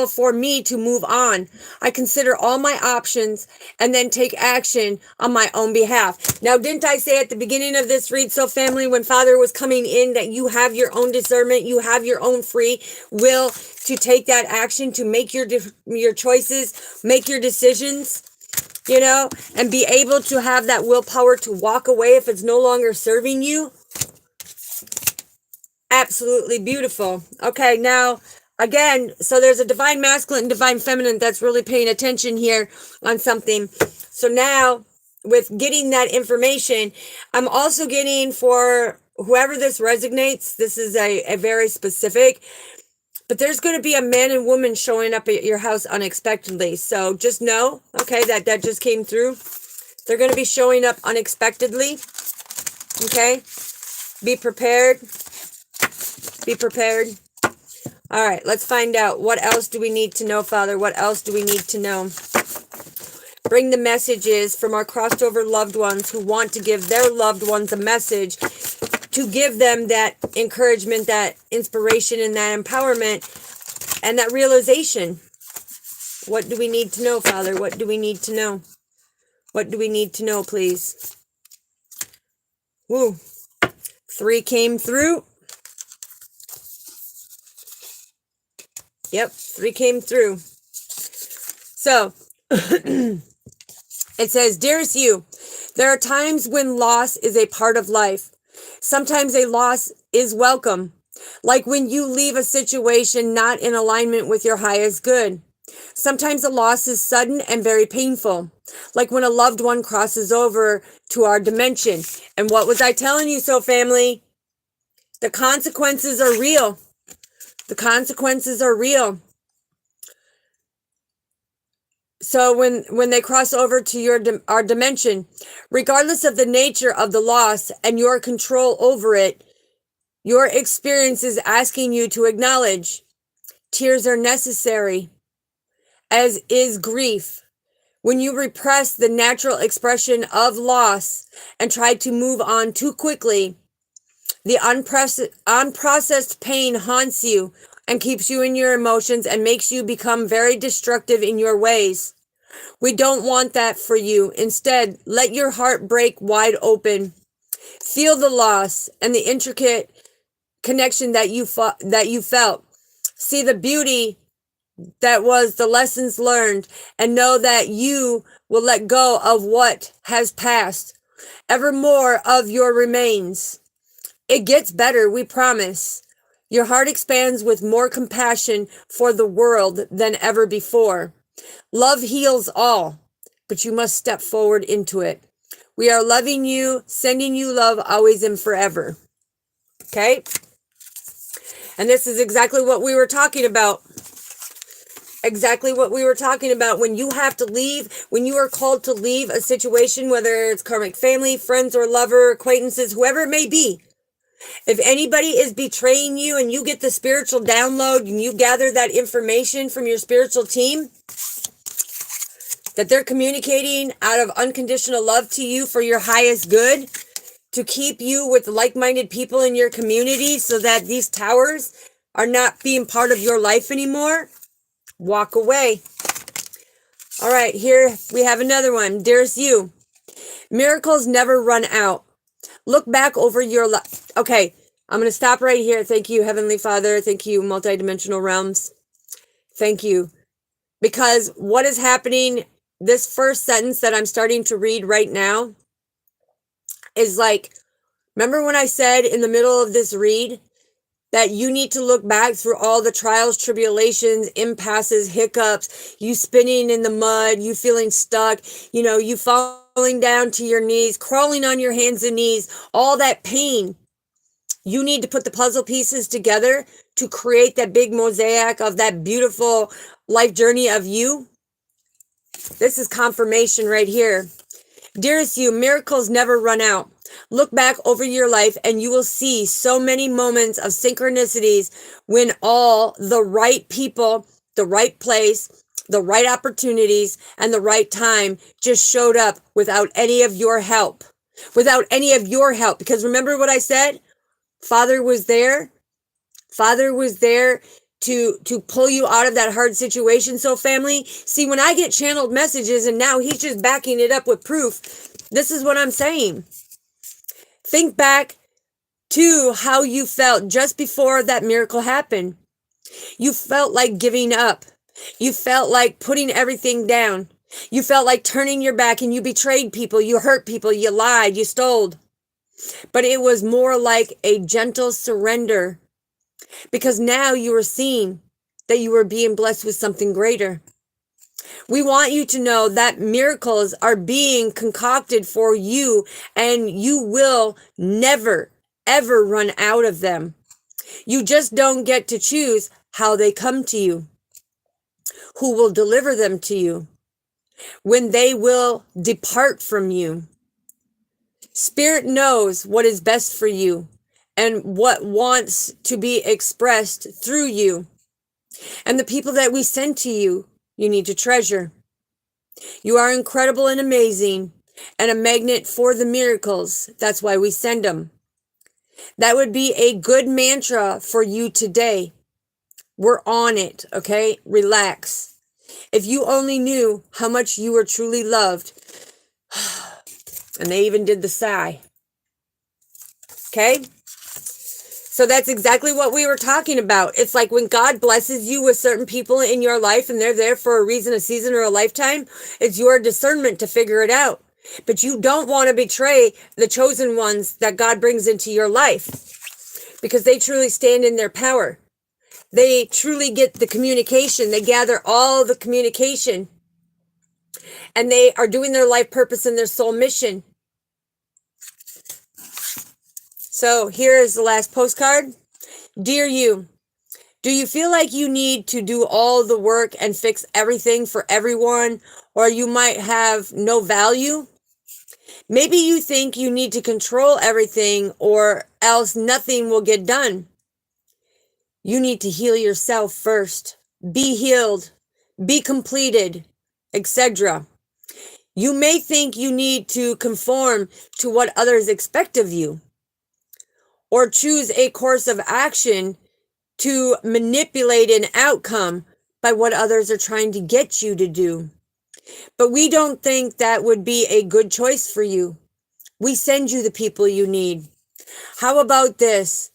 for me to move on. I consider all my options and then take action on my own behalf. Now, didn't I say at the beginning of this read, so family, when Father was coming in, that you have your own discernment, you have your own free will to take that action, to make your choices, make your decisions, and be able to have that willpower to walk away if it's no longer serving you? Absolutely beautiful. Okay, now, again, so there's a divine masculine and divine feminine that's really paying attention here on something. So now, with getting that information, I'm also getting, for whoever this resonates, this is a very specific, but there's going to be a man and woman showing up at your house unexpectedly. So just know, okay, that just came through. They're going to be showing up unexpectedly. Okay? Be prepared. Be prepared. All right, let's find out. What else do we need to know, Father? What else do we need to know? Bring the messages from our crossed over loved ones who want to give their loved ones a message, to give them that encouragement, that inspiration, and that empowerment, and that realization. What do we need to know, Father? What do we need to know? What do we need to know, please? Woo. 3 came through. Yep, 3 came through. So, it says, Dearest you, there are times when loss is a part of life. Sometimes a loss is welcome, like when you leave a situation not in alignment with your highest good. Sometimes a loss is sudden and very painful, like when a loved one crosses over to our dimension. And what was I telling you, so family? The consequences are real. The consequences are real. So when they cross over to our dimension, regardless of the nature of the loss and your control over it, your experience is asking you to acknowledge. Tears are necessary, as is grief. When you repress the natural expression of loss and try to move on too quickly, the unprocessed pain haunts you and keeps you in your emotions and makes you become very destructive in your ways. We don't want that for you. Instead, let your heart break wide open. Feel the loss and the intricate connection that you felt. See the beauty that was the lessons learned, and know that you will let go of what has passed. Evermore of your remains. It gets better, we promise. Your heart expands with more compassion for the world than ever before. Love heals all, but you must step forward into it. We are loving you, sending you love always and forever. Okay? And this is exactly what we were talking about. Exactly what we were talking about. When you have to leave, when you are called to leave a situation, whether it's karmic family, friends or lover, acquaintances, whoever it may be, if anybody is betraying you and you get the spiritual download and you gather that information from your spiritual team, that they're communicating out of unconditional love to you for your highest good, to keep you with like-minded people in your community so that these towers are not being part of your life anymore, walk away. All right, here we have another one. Dearest you, miracles never run out. Look back over your life. Okay, I'm going to stop right here. Thank you, Heavenly Father. Thank you, multidimensional realms. Thank you. Because what is happening, this first sentence that I'm starting to read right now is like, remember when I said in the middle of this read that you need to look back through all the trials, tribulations, impasses, hiccups, you spinning in the mud, you feeling stuck, you falling down to your knees, crawling on your hands and knees, all that pain. You need to put the puzzle pieces together to create that big mosaic of that beautiful life journey of you. This is confirmation right here. Dearest you, miracles never run out. Look back over your life and you will see so many moments of synchronicities when all the right people, the right place, the right opportunities, and the right time just showed up without any of your help. Without any of your help. Because remember what I said? Father was there. Father was there to pull you out of that hard situation. So family, see, when I get channeled messages and now he's just backing it up with proof, this is what I'm saying. Think back to how you felt just before that miracle happened. You felt like giving up. You felt like putting everything down. You felt like turning your back and you betrayed people. You hurt people. You lied. You stole. But it was more like a gentle surrender because now you were seeing that you were being blessed with something greater. We want you to know that miracles are being concocted for you and you will never, ever run out of them. You just don't get to choose how they come to you, who will deliver them to you, when they will depart from you. Spirit knows what is best for you and what wants to be expressed through you. And the people that we send to you, you need to treasure. You are incredible and amazing and a magnet for the miracles. That's why we send them. That would be a good mantra for you today. We're on it, okay? Relax. If you only knew how much you were truly loved. And they even did the sigh. Okay? So that's exactly what we were talking about. It's like when God blesses you with certain people in your life and they're there for a reason, a season, or a lifetime, it's your discernment to figure it out. But you don't want to betray the chosen ones that God brings into your life because they truly stand in their power. They truly get the communication. They gather all the communication and they are doing their life purpose and their soul mission. So here is the last postcard. Dear you, do you feel like you need to do all the work and fix everything for everyone, or you might have no value? Maybe you think you need to control everything or else nothing will get done. You need to heal yourself first. Be healed, be completed, etc. You may think you need to conform to what others expect of you, or choose a course of action to manipulate an outcome by what others are trying to get you to do. But we don't think that would be a good choice for you. We send you the people you need. How about this?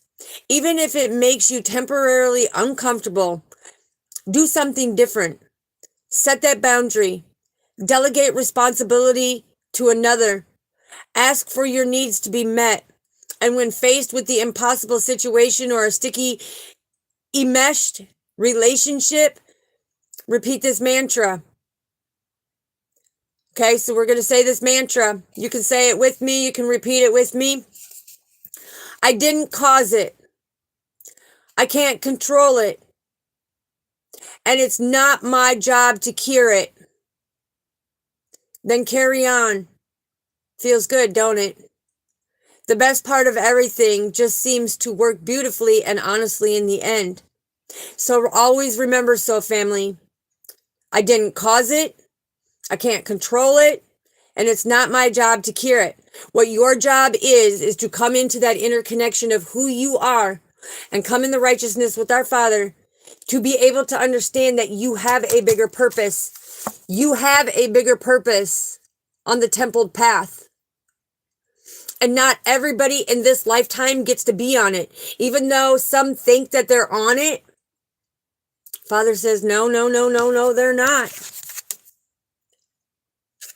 Even if it makes you temporarily uncomfortable, do something different. Set that boundary. Delegate responsibility to another. Ask for your needs to be met. And when faced with the impossible situation or a sticky, enmeshed relationship, repeat this mantra. Okay, so we're going to say this mantra. You can say it with me. You can repeat it with me. I didn't cause it. I can't control it. And it's not my job to cure it. Then carry on. Feels good, don't it? The best part of everything just seems to work beautifully and honestly in the end. So always remember, soul family, I didn't cause it. I can't control it. And it's not my job to cure it. What your job is to come into that inner connection of who you are and come in the righteousness with our Father to be able to understand that you have a bigger purpose. You have a bigger purpose on the templed path. And not everybody in this lifetime gets to be on it. Even though some think that they're on it, Father says, no, they're not.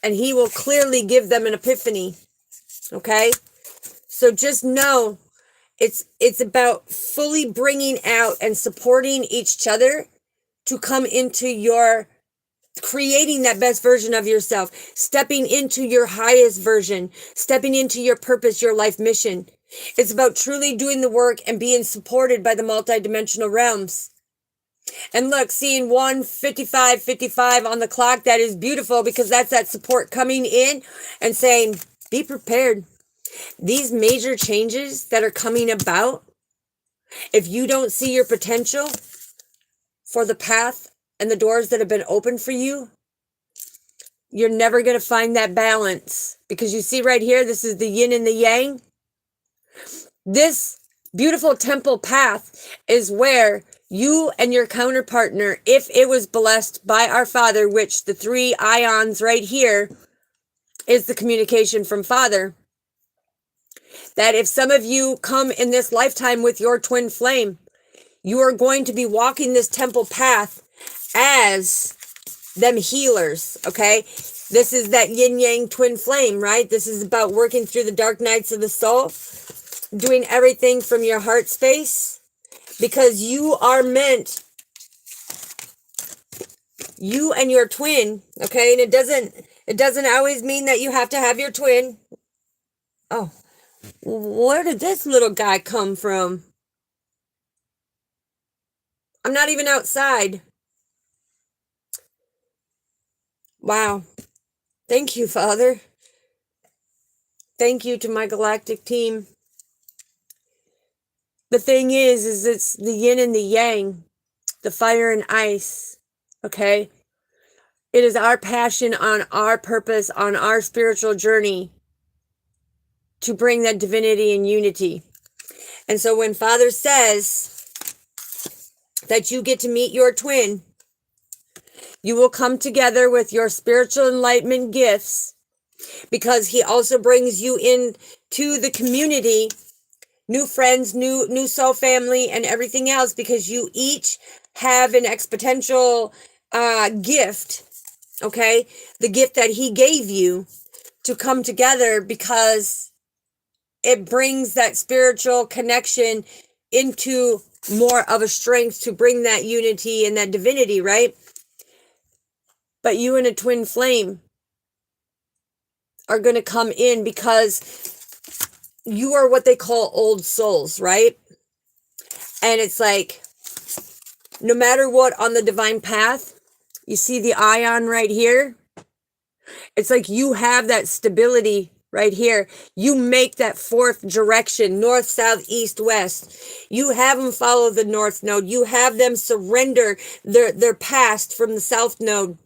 And he will clearly give them an epiphany. Okay? So just know it's about fully bringing out and supporting each other to come into your creating that best version of yourself, stepping into your highest version, stepping into your purpose, your life mission. It's about truly doing the work and being supported by the multidimensional realms. And look, seeing 1:55 on the clock, that is beautiful because that's that support coming in and saying, be prepared. These major changes that are coming about, if you don't see your potential for the path and the doors that have been opened for you, you're never going to find that balance. Because you see right here, this is the yin and the yang. This beautiful temple path is where you and your counterpartner, if it was blessed by our Father, which the 3 ions right here is the communication from Father, that if some of you come in this lifetime with your twin flame, you are going to be walking this temple path as them healers, okay? This is that yin-yang twin flame, right? This is about working through the dark nights of the soul, doing everything from your heart space, because you are meant, you and your twin, okay? And it doesn't always mean that you have to have your twin. Oh, where did this little guy come from? I'm not even outside. Wow. Thank you, Father. Thank you to my galactic team. The thing is it's the yin and the yang, the fire and ice, okay? It is our passion on our purpose, on our spiritual journey to bring that divinity and unity. And so when Father says that you get to meet your twin, you will come together with your spiritual enlightenment gifts, because he also brings you in to the community, new friends, new soul family, and everything else, because you each have an exponential gift, okay? The gift that he gave you to come together, because it brings that spiritual connection into more of a strength to bring that unity and that divinity, right? But you and a twin flame are going to come in because you are what they call old souls, right? And it's like, no matter what on the divine path, you see the ion right here? It's like you have that stability right here. You make that fourth direction, north, south, east, west. You have them follow the north node. You have them surrender their past from the south node.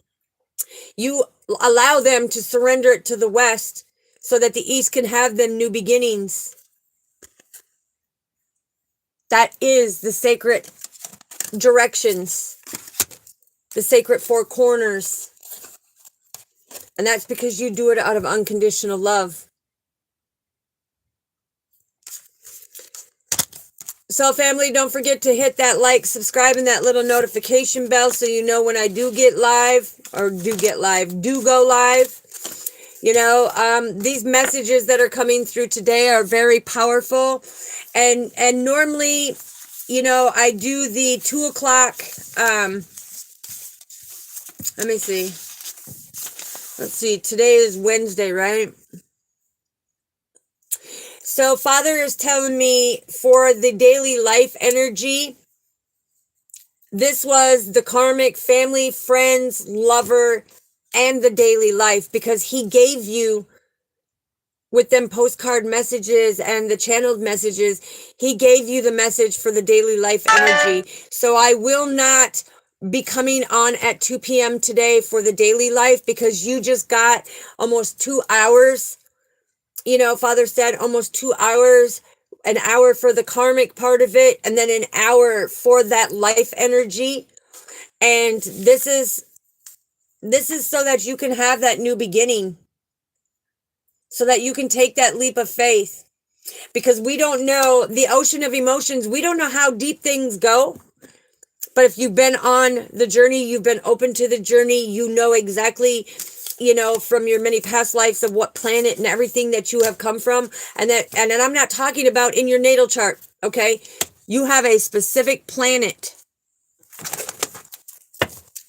You allow them to surrender it to the west so that the east can have them new beginnings. That is the sacred directions, the sacred 4 corners. And that's because you do it out of unconditional love. So family, don't forget to hit that like, subscribe, and that little notification bell so you know when I do get live, or do go live. You know, these messages that are coming through today are very powerful. And normally, you know, I do the 2 o'clock, let me see. Let's see, today is Wednesday, right? So Father is telling me for the daily life energy, This was the karmic family, friends, lover, and the daily life, because he gave you, with them postcard messages and the channeled messages, he gave you the message for the daily life energy. So I will not be coming on at 2 p.m. today for the daily life, because you just got almost 2 hours. You know, Father said almost 2 hours, an hour for the karmic part of it, and then an hour for that life energy. And this is so that you can have that new beginning, so that you can take that leap of faith, because we don't know the ocean of emotions. We don't know how deep things go. But if you've been on the journey, you've been open to the journey, you know exactly, you know, from your many past lives of what planet and everything that you have come from. And I'm not talking about in your natal chart, okay? You have a specific planet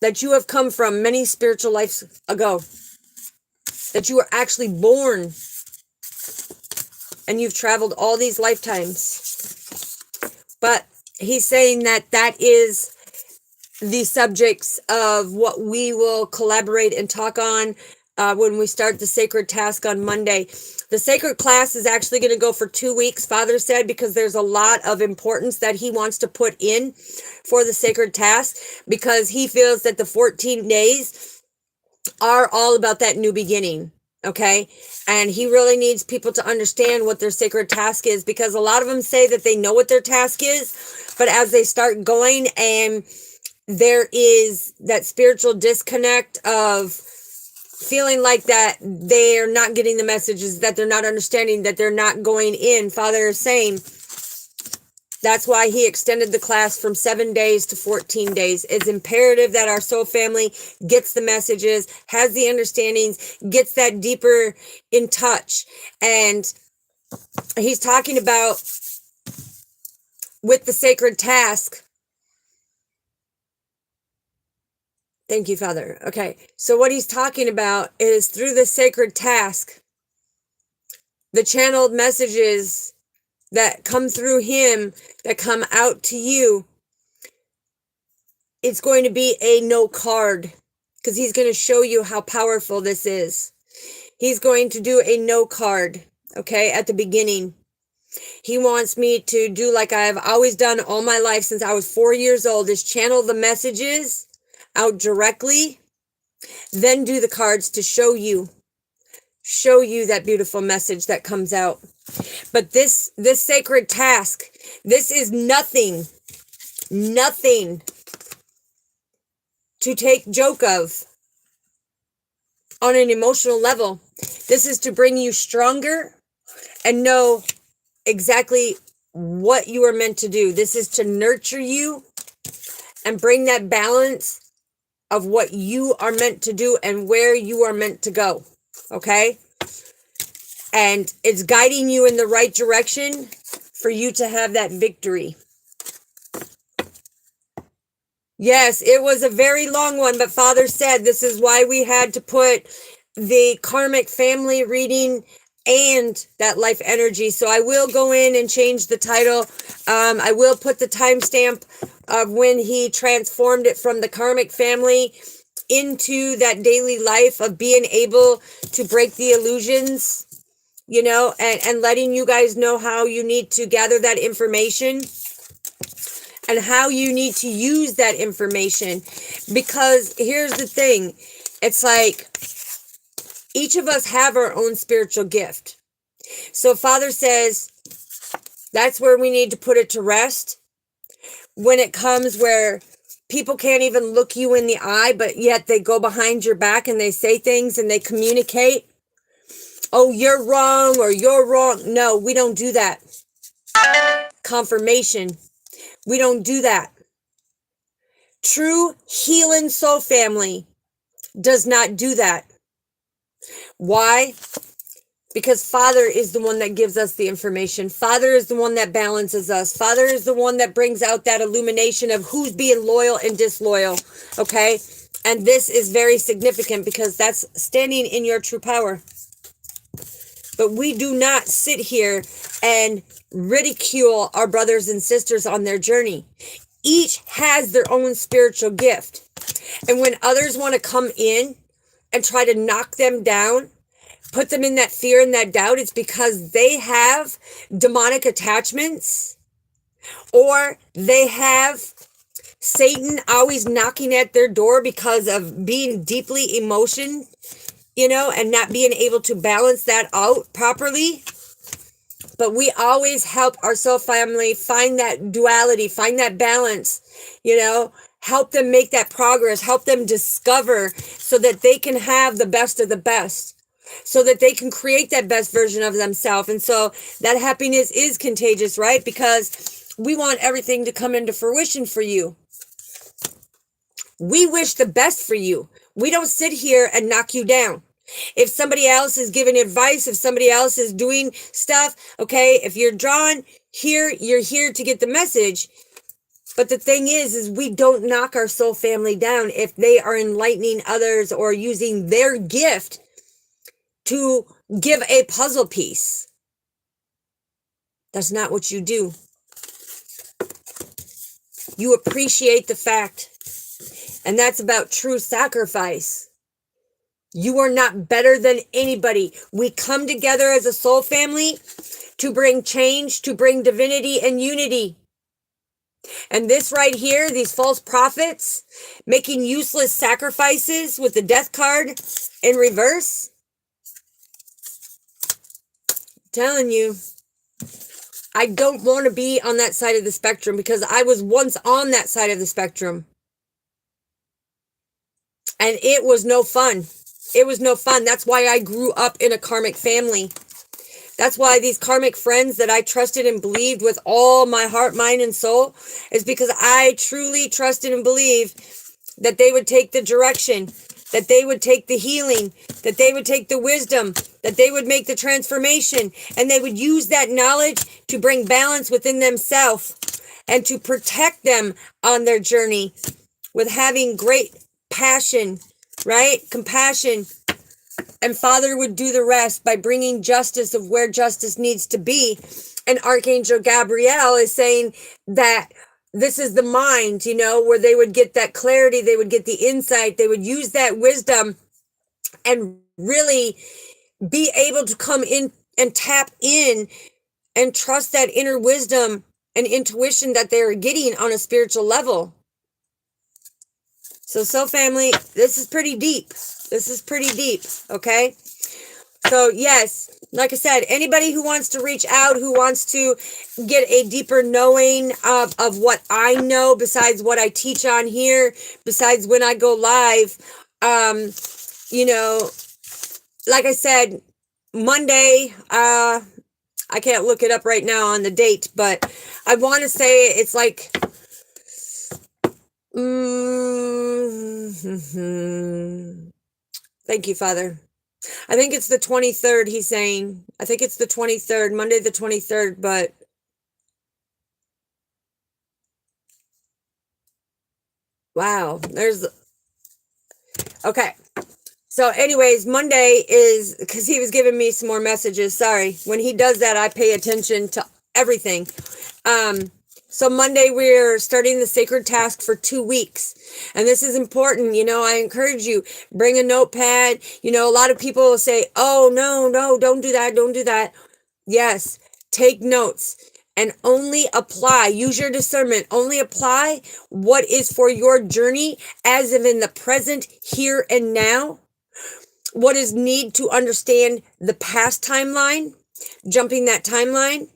that you have come from many spiritual lives ago, that you were actually born, and you've traveled all these lifetimes. But he's saying that that is the subjects of what we will collaborate and talk on when we start the sacred task on Monday. The sacred class is actually going to go for 2 weeks, Father said, because there's a lot of importance that he wants to put in for the sacred task, because he feels that the 14 days are all about that new beginning. Okay. And he really needs people to understand what their sacred task is, because a lot of them say that they know what their task is, but as they start going and there is that spiritual disconnect of feeling like that they're not getting the messages, that they're not understanding, that they're not going in. Father is saying that's why he extended the class from 7 days to 14 days. It's imperative that our soul family gets the messages, has the understandings, gets that deeper in touch. And he's talking about with the sacred task. Thank you, Father. Okay, so what he's talking about is through the sacred task, the channeled messages that come through him, that come out to you, it's going to be a no card, because he's going to show you how powerful this is. He's going to do a no card, okay, at the beginning. He wants me to do like I've always done all my life since I was 4 years old, is channel the messages out directly, then do the cards to show you that beautiful message that comes out. But this sacred task, this is nothing to take joke of on an emotional level. This is to bring you stronger and know exactly what you are meant to do. This is to nurture you and bring that balance of what you are meant to do and where you are meant to go. Okay? And it's guiding you in the right direction for you to have that victory. Yes, it was a very long one, but Father said this is why we had to put the karmic family reading and that life energy. So I will go in and change the title. I will put the timestamp of when he transformed it from the karmic family into that daily life of being able to break the illusions, you know, and letting you guys know how you need to gather that information and how you need to use that information. Because here's the thing, it's like each of us have our own spiritual gift. So Father says that's where we need to put it to rest. When it comes where people can't even look you in the eye, but yet they go behind your back and they say things and they communicate. Oh, you're wrong, or you're wrong. No, we don't do that. Confirmation. We don't do that. True healing soul family does not do that. Why? Because Father is the one that gives us the information. Father is the one that balances us. Father is the one that brings out that illumination of who's being loyal and disloyal. Okay? And this is very significant because that's standing in your true power. But we do not sit here and ridicule our brothers and sisters on their journey. each has their own spiritual gift. And when others want to come in and try to knock them down, put them in that fear and that doubt, it's because they have demonic attachments, or they have Satan always knocking at their door because of being deeply emotion, and not being able to balance that out properly. But we always help our soul family find that duality, find that balance, help them make that progress, help them discover so that they can have the best of the best, so that they can create that best version of themselves. And so that happiness is contagious, right? Because we want everything to come into fruition for you. We wish the best for you. We don't sit here and knock you down. If somebody else is giving advice, if somebody else is doing stuff, okay, if you're drawn here, you're here to get the message. But the thing is we don't knock our soul family down if they are enlightening others or using their gift to give a puzzle piece. That's not what you do. You appreciate the fact, and that's about true sacrifice. You are not better than anybody. We come together as a soul family to bring change, to bring divinity and unity. And this right here, these false prophets making useless sacrifices with the death card in reverse. I'm telling you, I don't want to be on that side of the spectrum, because I was once on that side of the spectrum. And it was no fun. It was no fun. That's why I grew up in a karmic family. That's why these karmic friends that I trusted and believed with all my heart, mind, and soul, is because I truly trusted and believed that they would take the direction, that they would take the healing, that they would take the wisdom, that they would make the transformation, and they would use that knowledge to bring balance within themselves and to protect them on their journey with having great passion, right? Compassion. And Father would do the rest by bringing justice of where justice needs to be. And Archangel Gabriel is saying that this is the mind, where they would get that clarity, they would get the insight, they would use that wisdom and really be able to come in and tap in and trust that inner wisdom and intuition that they're getting on a spiritual level. So family, this is pretty deep. This is pretty deep, okay? So yes, like I said, anybody who wants to reach out, who wants to get a deeper knowing of what I know besides what I teach on here, besides when I go live, like I said, Monday, I can't look it up right now on the date, but I want to say it's like... Thank you, Father. I think it's the 23rd, he's saying. I think it's the 23rd, Monday the 23rd, but... Wow, there's... Okay. So anyways, Monday is... Because he was giving me some more messages, sorry. When he does that, I pay attention to everything. So Monday, we're starting the sacred task for 2 weeks. And this is important. I encourage you, bring a notepad. A lot of people will say, oh, no, don't do that. Don't do that. Yes, take notes and only apply. Use your discernment. Only apply what is for your journey as of in the present, here and now. What is need to understand the past timeline, jumping that timeline.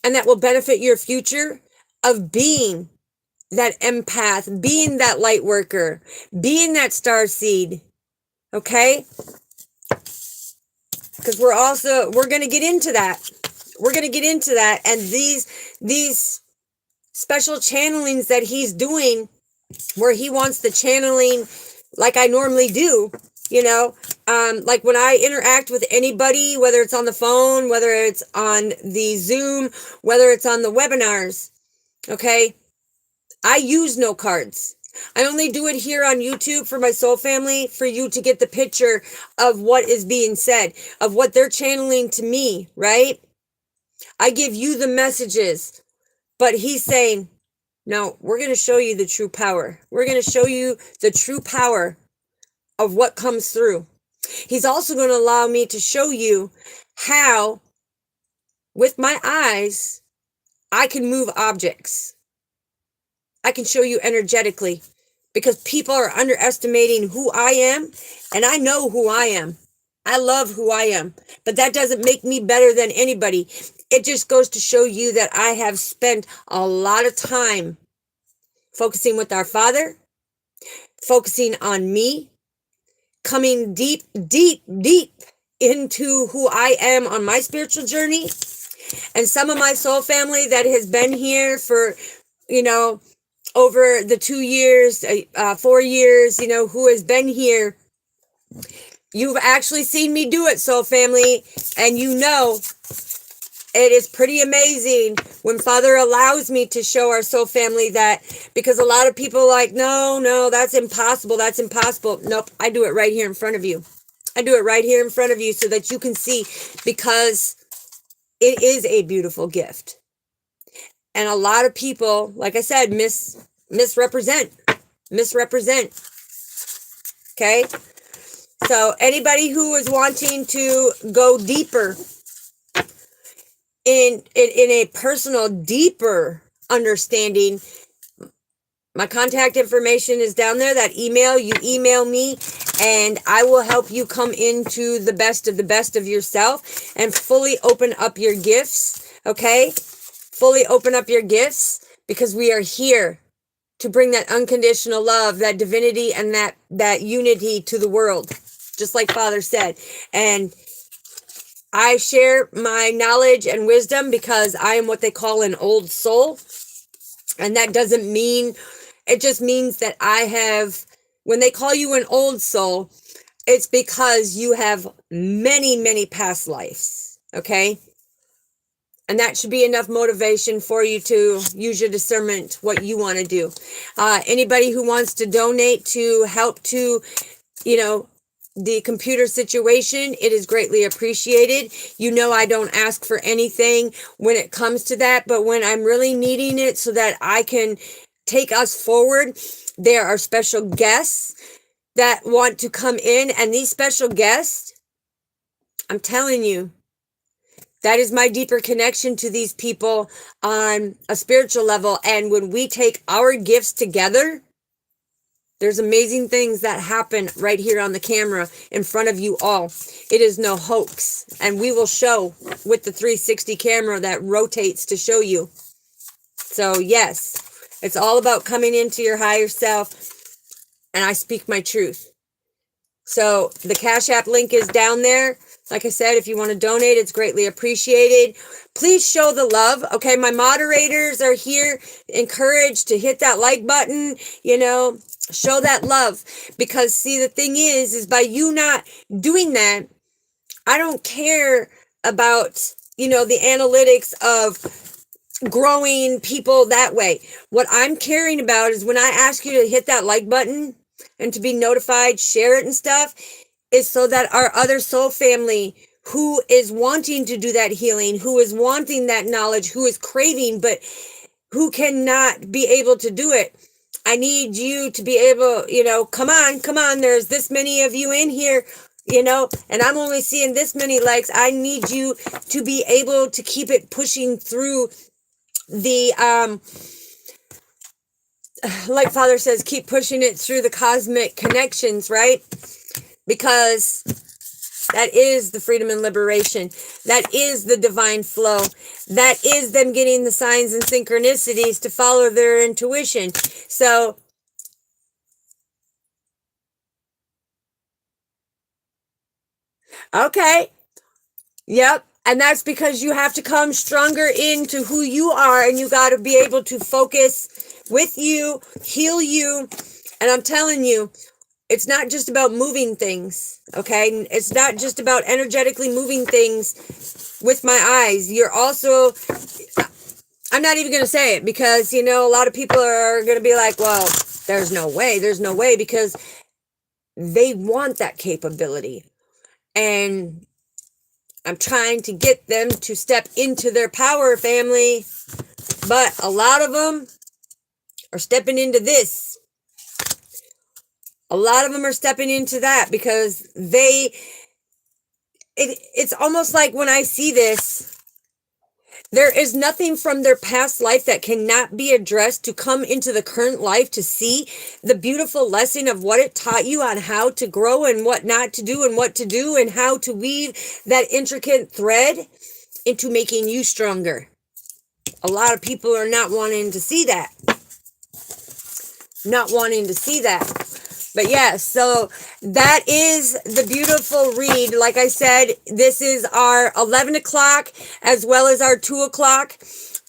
And that will benefit your future of being that empath, being that light worker, being that star seed. Okay? Because we're going to get into that. We're going to get into that. And these special channelings that he's doing, where he wants the channeling like I normally do, like when I interact with anybody, whether it's on the phone, whether it's on the Zoom, whether it's on the webinars, okay, I use no cards. I only do it here on YouTube for my soul family, for you to get the picture of what is being said, of what they're channeling to me, right? I give you the messages, but he's saying, No, we're going to show you the true power. We're going to show you the true power of what comes through. He's also going to allow me to show you how, with my eyes, I can move objects. I can show you energetically, because people are underestimating who I am, and I know who I am. I love who I am, but that doesn't make me better than anybody. It just goes to show you that I have spent a lot of time focusing with our Father, focusing on me, coming deep, deep, deep into who I am on my spiritual journey. And some of my soul family that has been here for, over the 2 years, 4 years, who has been here, you've actually seen me do it, soul family, and it is pretty amazing when Father allows me to show our soul family that, because a lot of people are like, no, that's impossible. That's impossible. Nope. I do it right here in front of you. I do it right here in front of you so that you can see, because it is a beautiful gift. And a lot of people, like I said, misrepresent. Okay. So anybody who is wanting to go deeper in a personal, deeper understanding, my contact information is down there. That email, you email me, and I will help you come into the best of yourself and fully open up your gifts. Okay? Fully open up your gifts, because we are here to bring that unconditional love, that divinity, and that unity to the world, just like Father said. And I share my knowledge and wisdom because I am what they call an old soul. And that doesn't mean, it just means that when they call you an old soul, it's because you have many, many past lives. Okay? And that should be enough motivation for you to use your discernment, what you want to do. Anybody who wants to donate to help to, the computer situation, it is greatly appreciated. I don't ask for anything when it comes to that, but when I'm really needing it so that I can take us forward, there are special guests that want to come in, and these special guests, I'm telling you, that is my deeper connection to these people on a spiritual level. And when we take our gifts together, there's amazing things that happen right here on the camera in front of you all. It is no hoax. And we will show with the 360 camera that rotates to show you. So yes, it's all about coming into your higher self. And I speak my truth. So the Cash App link is down there. Like I said, if you want to donate, it's greatly appreciated. Please show the love. Okay, my moderators are here, encouraged to hit that like button, show that love. Because see, the thing is by you not doing that, I don't care about, the analytics of growing people that way. What I'm caring about is when I ask you to hit that like button and to be notified, share it and stuff, is so that our other soul family who is wanting to do that healing, who is wanting that knowledge, who is craving, but who cannot be able to do it. I need you to be able, come on, there's this many of you in here, and I'm only seeing this many likes. I need you to be able to keep it pushing through the, like Father says, keep pushing it through the cosmic connections, right? Because that is the freedom and liberation. That is the divine flow. That is them getting the signs and synchronicities to follow their intuition. So, okay. Yep. And that's because you have to come stronger into who you are, and you got to be able to focus with you, heal you. And I'm telling you, it's not just about moving things, okay? It's not just about energetically moving things with my eyes. You're also, I'm not even going to say it because, a lot of people are going to be like, well, there's no way, because they want that capability. And I'm trying to get them to step into their power, family. But a lot of them, are stepping into this. A lot of them are stepping into that because it's almost like when I see this, there is nothing from their past life that cannot be addressed to come into the current life to see the beautiful lesson of what it taught you on how to grow and what not to do and what to do and how to weave that intricate thread into making you stronger. A lot of people are not wanting to see that. Not wanting to see that. But yeah, so that is the beautiful read. Like I said, this is our 11 o'clock as well as our 2 o'clock.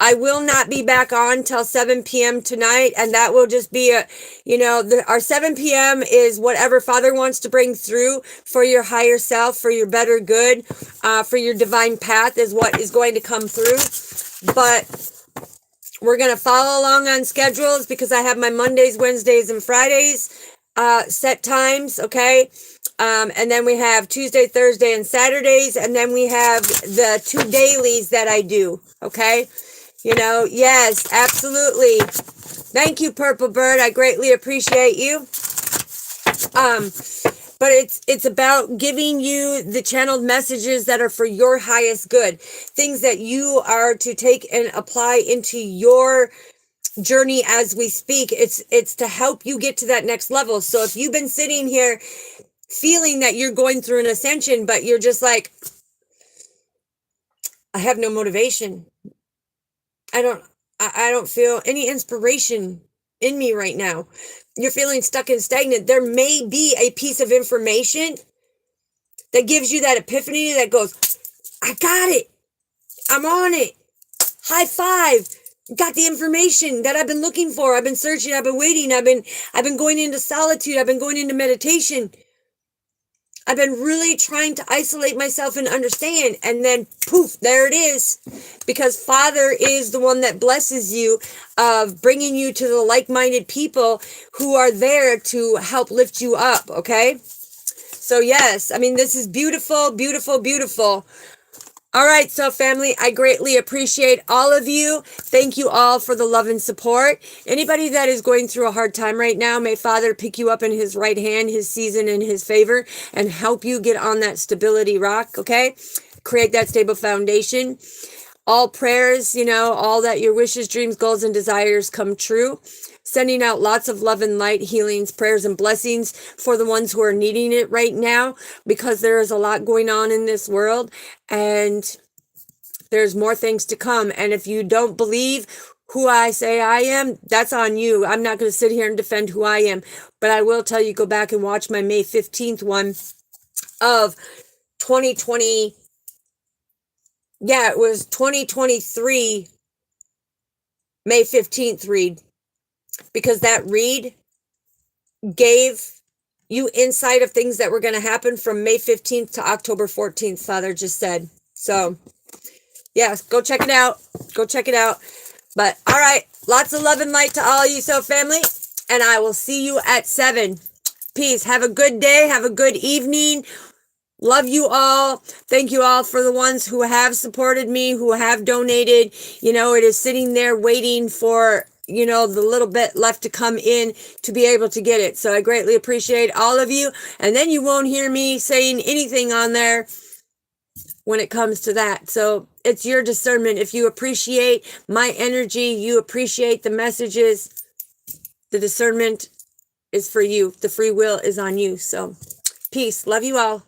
I will not be back on till 7 p.m. tonight, and that will just be our 7 p.m. is whatever Father wants to bring through for your higher self, for your better good, for your divine path is what is going to come through. But we're going to follow along on schedules because I have my Mondays, Wednesdays, and Fridays set times, okay? And then we have Tuesday, Thursday, and Saturdays, and then we have the 2 dailies that I do, okay? Yes, absolutely. Thank you, Purple Bird. I greatly appreciate you. But it's about giving you the channeled messages that are for your highest good, things that you are to take and apply into your journey as we speak. It's to help you get to that next level. So if you've been sitting here feeling that you're going through an ascension, but you're just like, I have no motivation. I don't feel any inspiration in me right now. You're feeling stuck and stagnant. There may be a piece of information that gives you that epiphany that goes, I got it. I'm on it. High five. Got the information that I've been looking for. I've been searching. I've been waiting. I've been going into solitude. I've been going into meditation. I've been really trying to isolate myself and understand. And then poof, there it is. Because Father is the one that blesses you of bringing you to the like-minded people who are there to help lift you up. Okay. So yes, I mean, this is beautiful, beautiful, beautiful. All right, so family, I greatly appreciate all of you. Thank you all for the love and support. Anybody that is going through a hard time right now, may Father pick you up in his right hand, his season, and his favor, and help you get on that stability rock, okay? Create that stable foundation. All prayers, all that your wishes, dreams, goals, and desires come true. Sending out lots of love and light, healings, prayers, and blessings for the ones who are needing it right now, because there is a lot going on in this world and there's more things to come. And if you don't believe who I say I am, that's on you. I'm not going to sit here and defend who I am, but I will tell you, go back and watch my May 15th one of 2020. Yeah, it was 2023 May 15th read. Because that read gave you insight of things that were going to happen from May 15th to October 14th, Father just said. So, yes, go check it out. Go check it out. But, all right, lots of love and light to all of you, so family. And I will see you at 7. Peace. Have a good day. Have a good evening. Love you all. Thank you all for the ones who have supported me, who have donated. It is sitting there waiting for the little bit left to come in to be able to get it. So I greatly appreciate all of you. And then you won't hear me saying anything on there when it comes to that. So it's your discernment. If you appreciate my energy, you appreciate the messages, the discernment is for you. The free will is on you. So peace. Love you all.